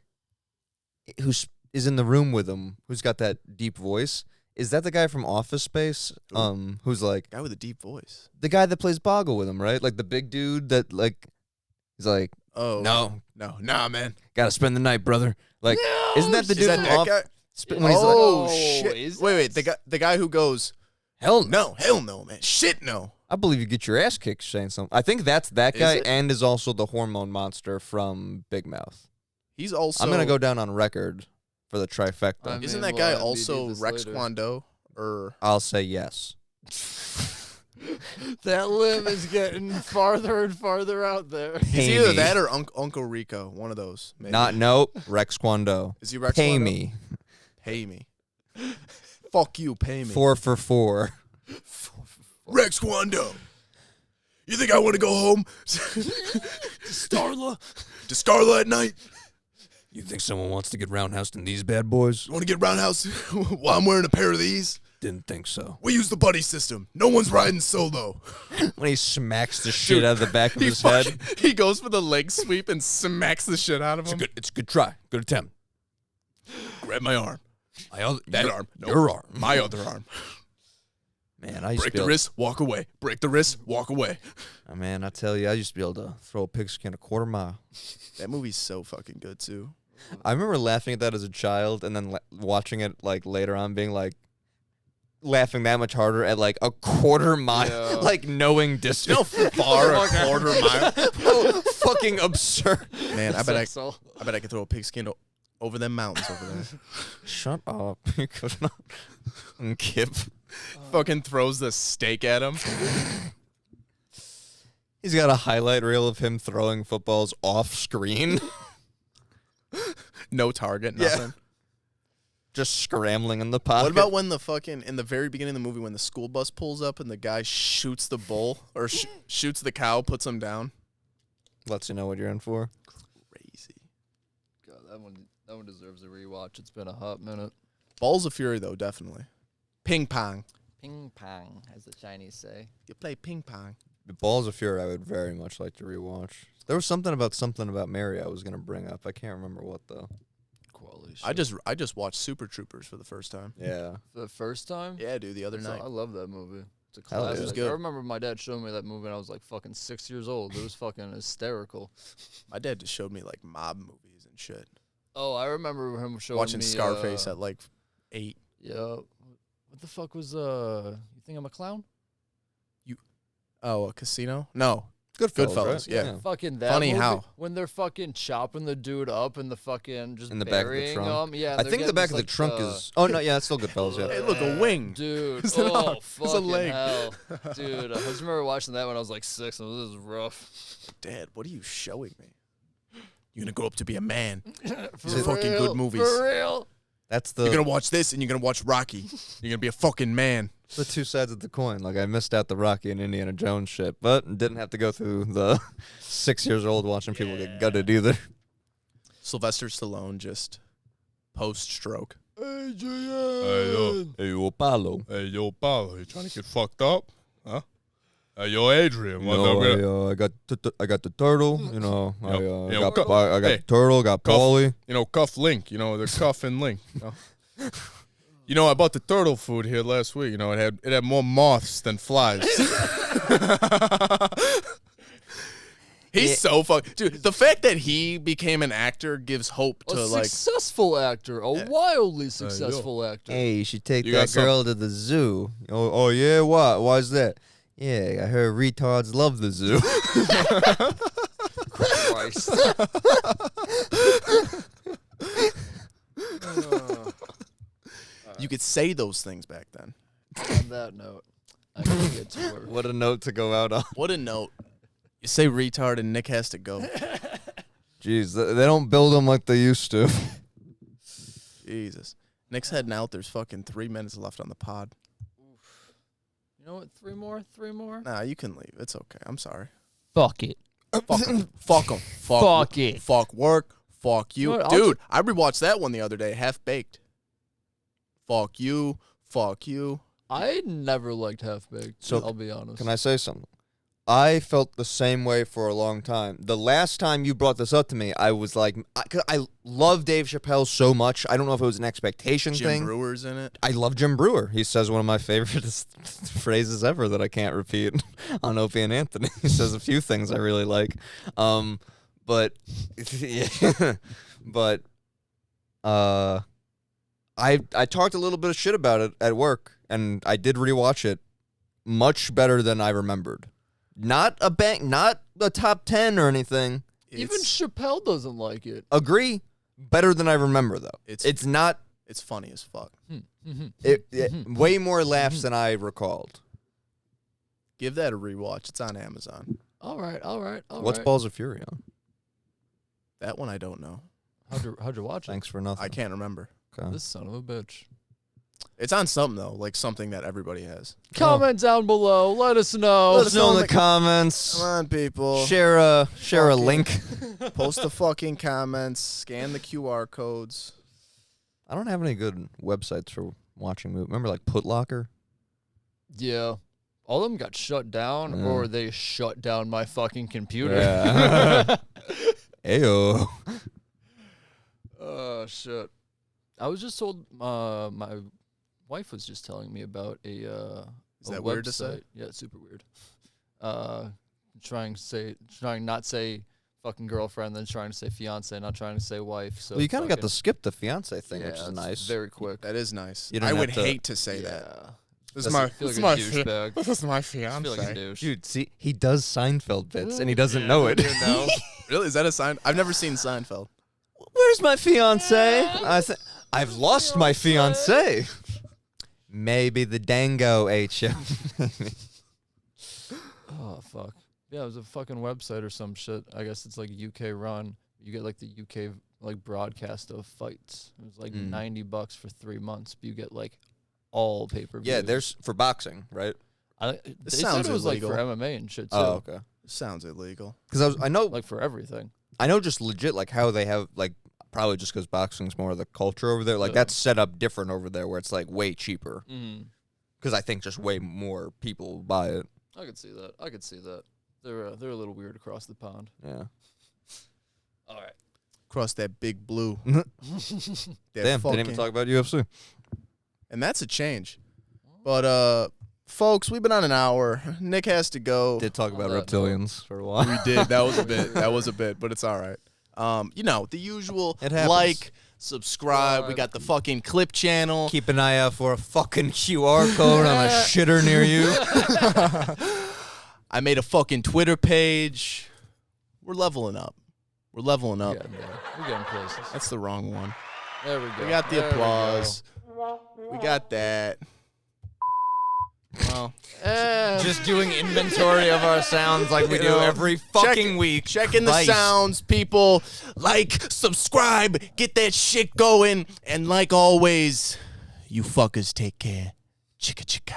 is in the room with him, who's got that deep voice, is that the guy from Office Space? Who's like Guy with a deep voice. the guy that plays Boggle with him, right? Like the big dude that like he's like, Oh no, nah, man. gotta spend the night, brother. Like, isn't that the Is dude that from that Off? guy? When he's like, Oh, Oh, shit! is Wait, that- the guy who goes, hell no. hell no, man, shit no. I believe you get your ass kicked saying something. I think that's that Is guy it? and is also the hormone monster from Big Mouth. He's also. I'm gonna go down on record for the trifecta. I mean, Isn't that we'll guy IMDb also this Rex later. Kwon Do? Or I'll say yes. That limb is getting farther and farther out there. he's Pay either me. that or Uncle Rico, one of those. Maybe. Rex Kwon Is he Rex Pay Kwon Do? me. Pay me. Fuck you, pay me. 4 for 4. Rex Kwon Do. You think I want to go home? Starla. To Scarla at night? You think someone wants to get roundhoused in these bad boys? You want to get roundhouse while I'm wearing a pair of these? Didn't think so. We use the buddy system. No one's riding solo. When he smacks the shit out of the back of his head. He goes for the leg sweep and smacks the shit out of him. It's a good try. Good attempt. Grab my arm. That arm. No, Your arm. My other arm. Man, I used Break to be the able, wrist, walk away. Break the wrist, walk away. Man, I tell you, I used to be able to throw a pigskin a quarter mile. That movie's so fucking good too. I remember laughing at that as a child, and then watching it like later on, being like laughing that much harder at like a quarter mile, Yeah. like knowing distance. No, far a quarter mile. Oh, fucking absurd. Man, I bet So- I bet I could throw a pigskin over them mountains over there. Shut up. You could not. Kip. Fucking throws the steak at him. He's got a highlight reel of him throwing footballs off screen. No target, Yeah. nothing. just scrambling in the pocket. What about when in the very beginning of the movie when the school bus pulls up and the guy shoots the bull or shoots the cow, puts him down? Lets you know what you're in for. Crazy. God, that one deserves a rewatch. It's been a hot minute. Balls of Fury though, definitely. Ping pong. Ping pong, as the Chinese say. You play ping pong. The Balls of Fury, I would very much like to rewatch. There was something about Mary I was gonna bring up. I can't remember what though. Quality shit. I just watched Super Troopers for the first time. Yeah. For the first time? Yeah, dude, the other night. I love that movie. It's a Hell yeah. classic. It was good. I remember my dad showing me that movie and I was like fucking 6 years old. It was fucking hysterical. My dad just showed me like mob movies and shit. Oh, I remember him showing Watching me Scarface at like 8. Yeah. What the fuck was you think I'm a clown? Oh, a casino? No. Goodfellas, Goodfellas, right? yeah. Fucking that Funny movie, how. when they're fucking chopping the dude up and the fucking just In the back of the burying trunk. him. Yeah, I they're think the getting back this, of the like, trunk is. Oh no, yeah, it's still Goodfellas. Yeah. Hey, look, a wing. Dude, It's an arm. oh It's a fucking leg. hell, dude! I just remember watching that when I was like 6. And this is rough. Dad, what are you showing me? You're going to grow up to be a man. For These are fucking real, good movies. For real. That's You're the going to watch this and you're going to watch Rocky. You're going to be a fucking man. two sides of the coin. Like I missed out the Rocky and Indiana Jones shit, but didn't have to go through the 6 years old watching people get gutted either. Sylvester Stallone just post-stroke. Hey, yo. Hey, yo, Paulo. Hey, yo, Paulo, you trying to get fucked up? Huh? Hey, yo, Adrian. You know, I got the turtle. You know, Yo, yo, I got hey, the turtle. Got cuff. Paulie. You know, Cuff Link. You know, they're Cuff and Link. You know, I bought the turtle food here last week. You know, it had more moths than flies. He's so dude. The fact that he became an actor gives hope to A like. successful actor, a wildly successful actor. Hey, you should take You that got girl to the zoo. Oh yeah, what? Why's that? Yeah, I heard retards love the zoo. Christ. You could say those things back then. On that note, I gotta get to work. What a note to go out on. What a note. You say retard and Nick has to go. Jeez, they don't build them like they used to. Jesus. Nick's heading out. There's fucking 3 minutes left on the pod. You know what? 3 more? 3 more? Nah, you can leave. It's okay. I'm sorry. Fuck it. Fuck 'em. Fuck 'em. Fuck it. Fuck work. Fuck you. You know what, Dude, I rewatched that one the other day, half baked. Fuck you. Fuck you. I never liked Half Baked, So, I'll be honest. Can I say something? I felt the same way for a long time. The last time you brought this up to me, I was like, I love Dave Chappelle so much. I don't know if it was an expectation Jim thing. Brewer's in it. I love Jim Brewer. He says one of my favorite phrases ever that I can't repeat on Opie and Anthony. He says a few things I really like. But I talked a little bit of shit about it at work, and I did rewatch it. Much better than I remembered. Not a top 10 or anything. Even Chappelle doesn't like it. Agree. Better than I remember though. It's not. It's funny as fuck. Way more laughs than I recalled. Give that a rewatch. It's on Amazon. All right. What's Balls of Fury on? That one I don't know. How'd you watch it? Thanks for nothing. I can't remember. Okay. This son of a bitch. It's on something though, like something that everybody has. Comment down below. Let us know. Let us know in the comments. Come on, people. Share a Fucking- link. Post the fucking comments. Scan the QR codes. I don't have any good websites for watching movies. Remember, like Putlocker? Yeah. All of them got shut down, Yeah. or they shut down my fucking computer. Yeah. Ayo. Oh, shit. I was just told, my wife was just telling me about a Is that weird to say? website. Yeah, it's super weird. Trying not say fucking girlfriend, then trying to say fiance, not trying to say wife. So Well, you kind of got to fucking- skip the fiance thing, yeah, which is it's nice. Very quick. That is nice. You don't I would have to- hate to say that. Yeah. This That's- is my, I feel this like is a my, douchebag. this is my I feel like a fiance. douche. Dude, see, he does Seinfeld bits, and he doesn't know it. No. Really? Is that a sign? I've never seen Seinfeld. Where's my fiance? I've lost my fiance. Maybe the dango ate you. Oh, fuck. Yeah, it was a fucking website or some shit. I guess it's like UK run. You get like the UK like broadcast of fights. It was like Mm. $90 for 3 months, but you get like all pay-per-views. Yeah, there's for boxing, right? They sounds said it was illegal. like for MMA and shit too. Oh, okay. Sounds illegal. Because I know Like for everything. I know just legit like how they have like probably just because boxing's more of the culture over there. Like Yeah. that's set up different over there where it's like way cheaper. Mm. Because I think just way more people buy it. I could see that. They're a little weird across the pond. Yeah. All right. Across that big blue. Damn, That didn't even talk about UFC. And that's a change. But folks, we've been on an hour. Nick has to go. Did talk about that note. reptilians for a while. We did. That was a bit. That was a bit, but it's all right. You know, the usual It happens. like, subscribe. We got the fucking clip channel. Keep an eye out for a fucking QR code on a shitter near you. I made a fucking Twitter page. We're leveling up. We're leveling up. We're getting places. That's the wrong one. There we go. We got the There we applause. We got that. Well, go. And Just doing inventory of our sounds like we You do know, every fucking week. checking the Christ. sounds, people. Like, subscribe, get that shit going. And like always, you fuckers take care. Chicka chicka.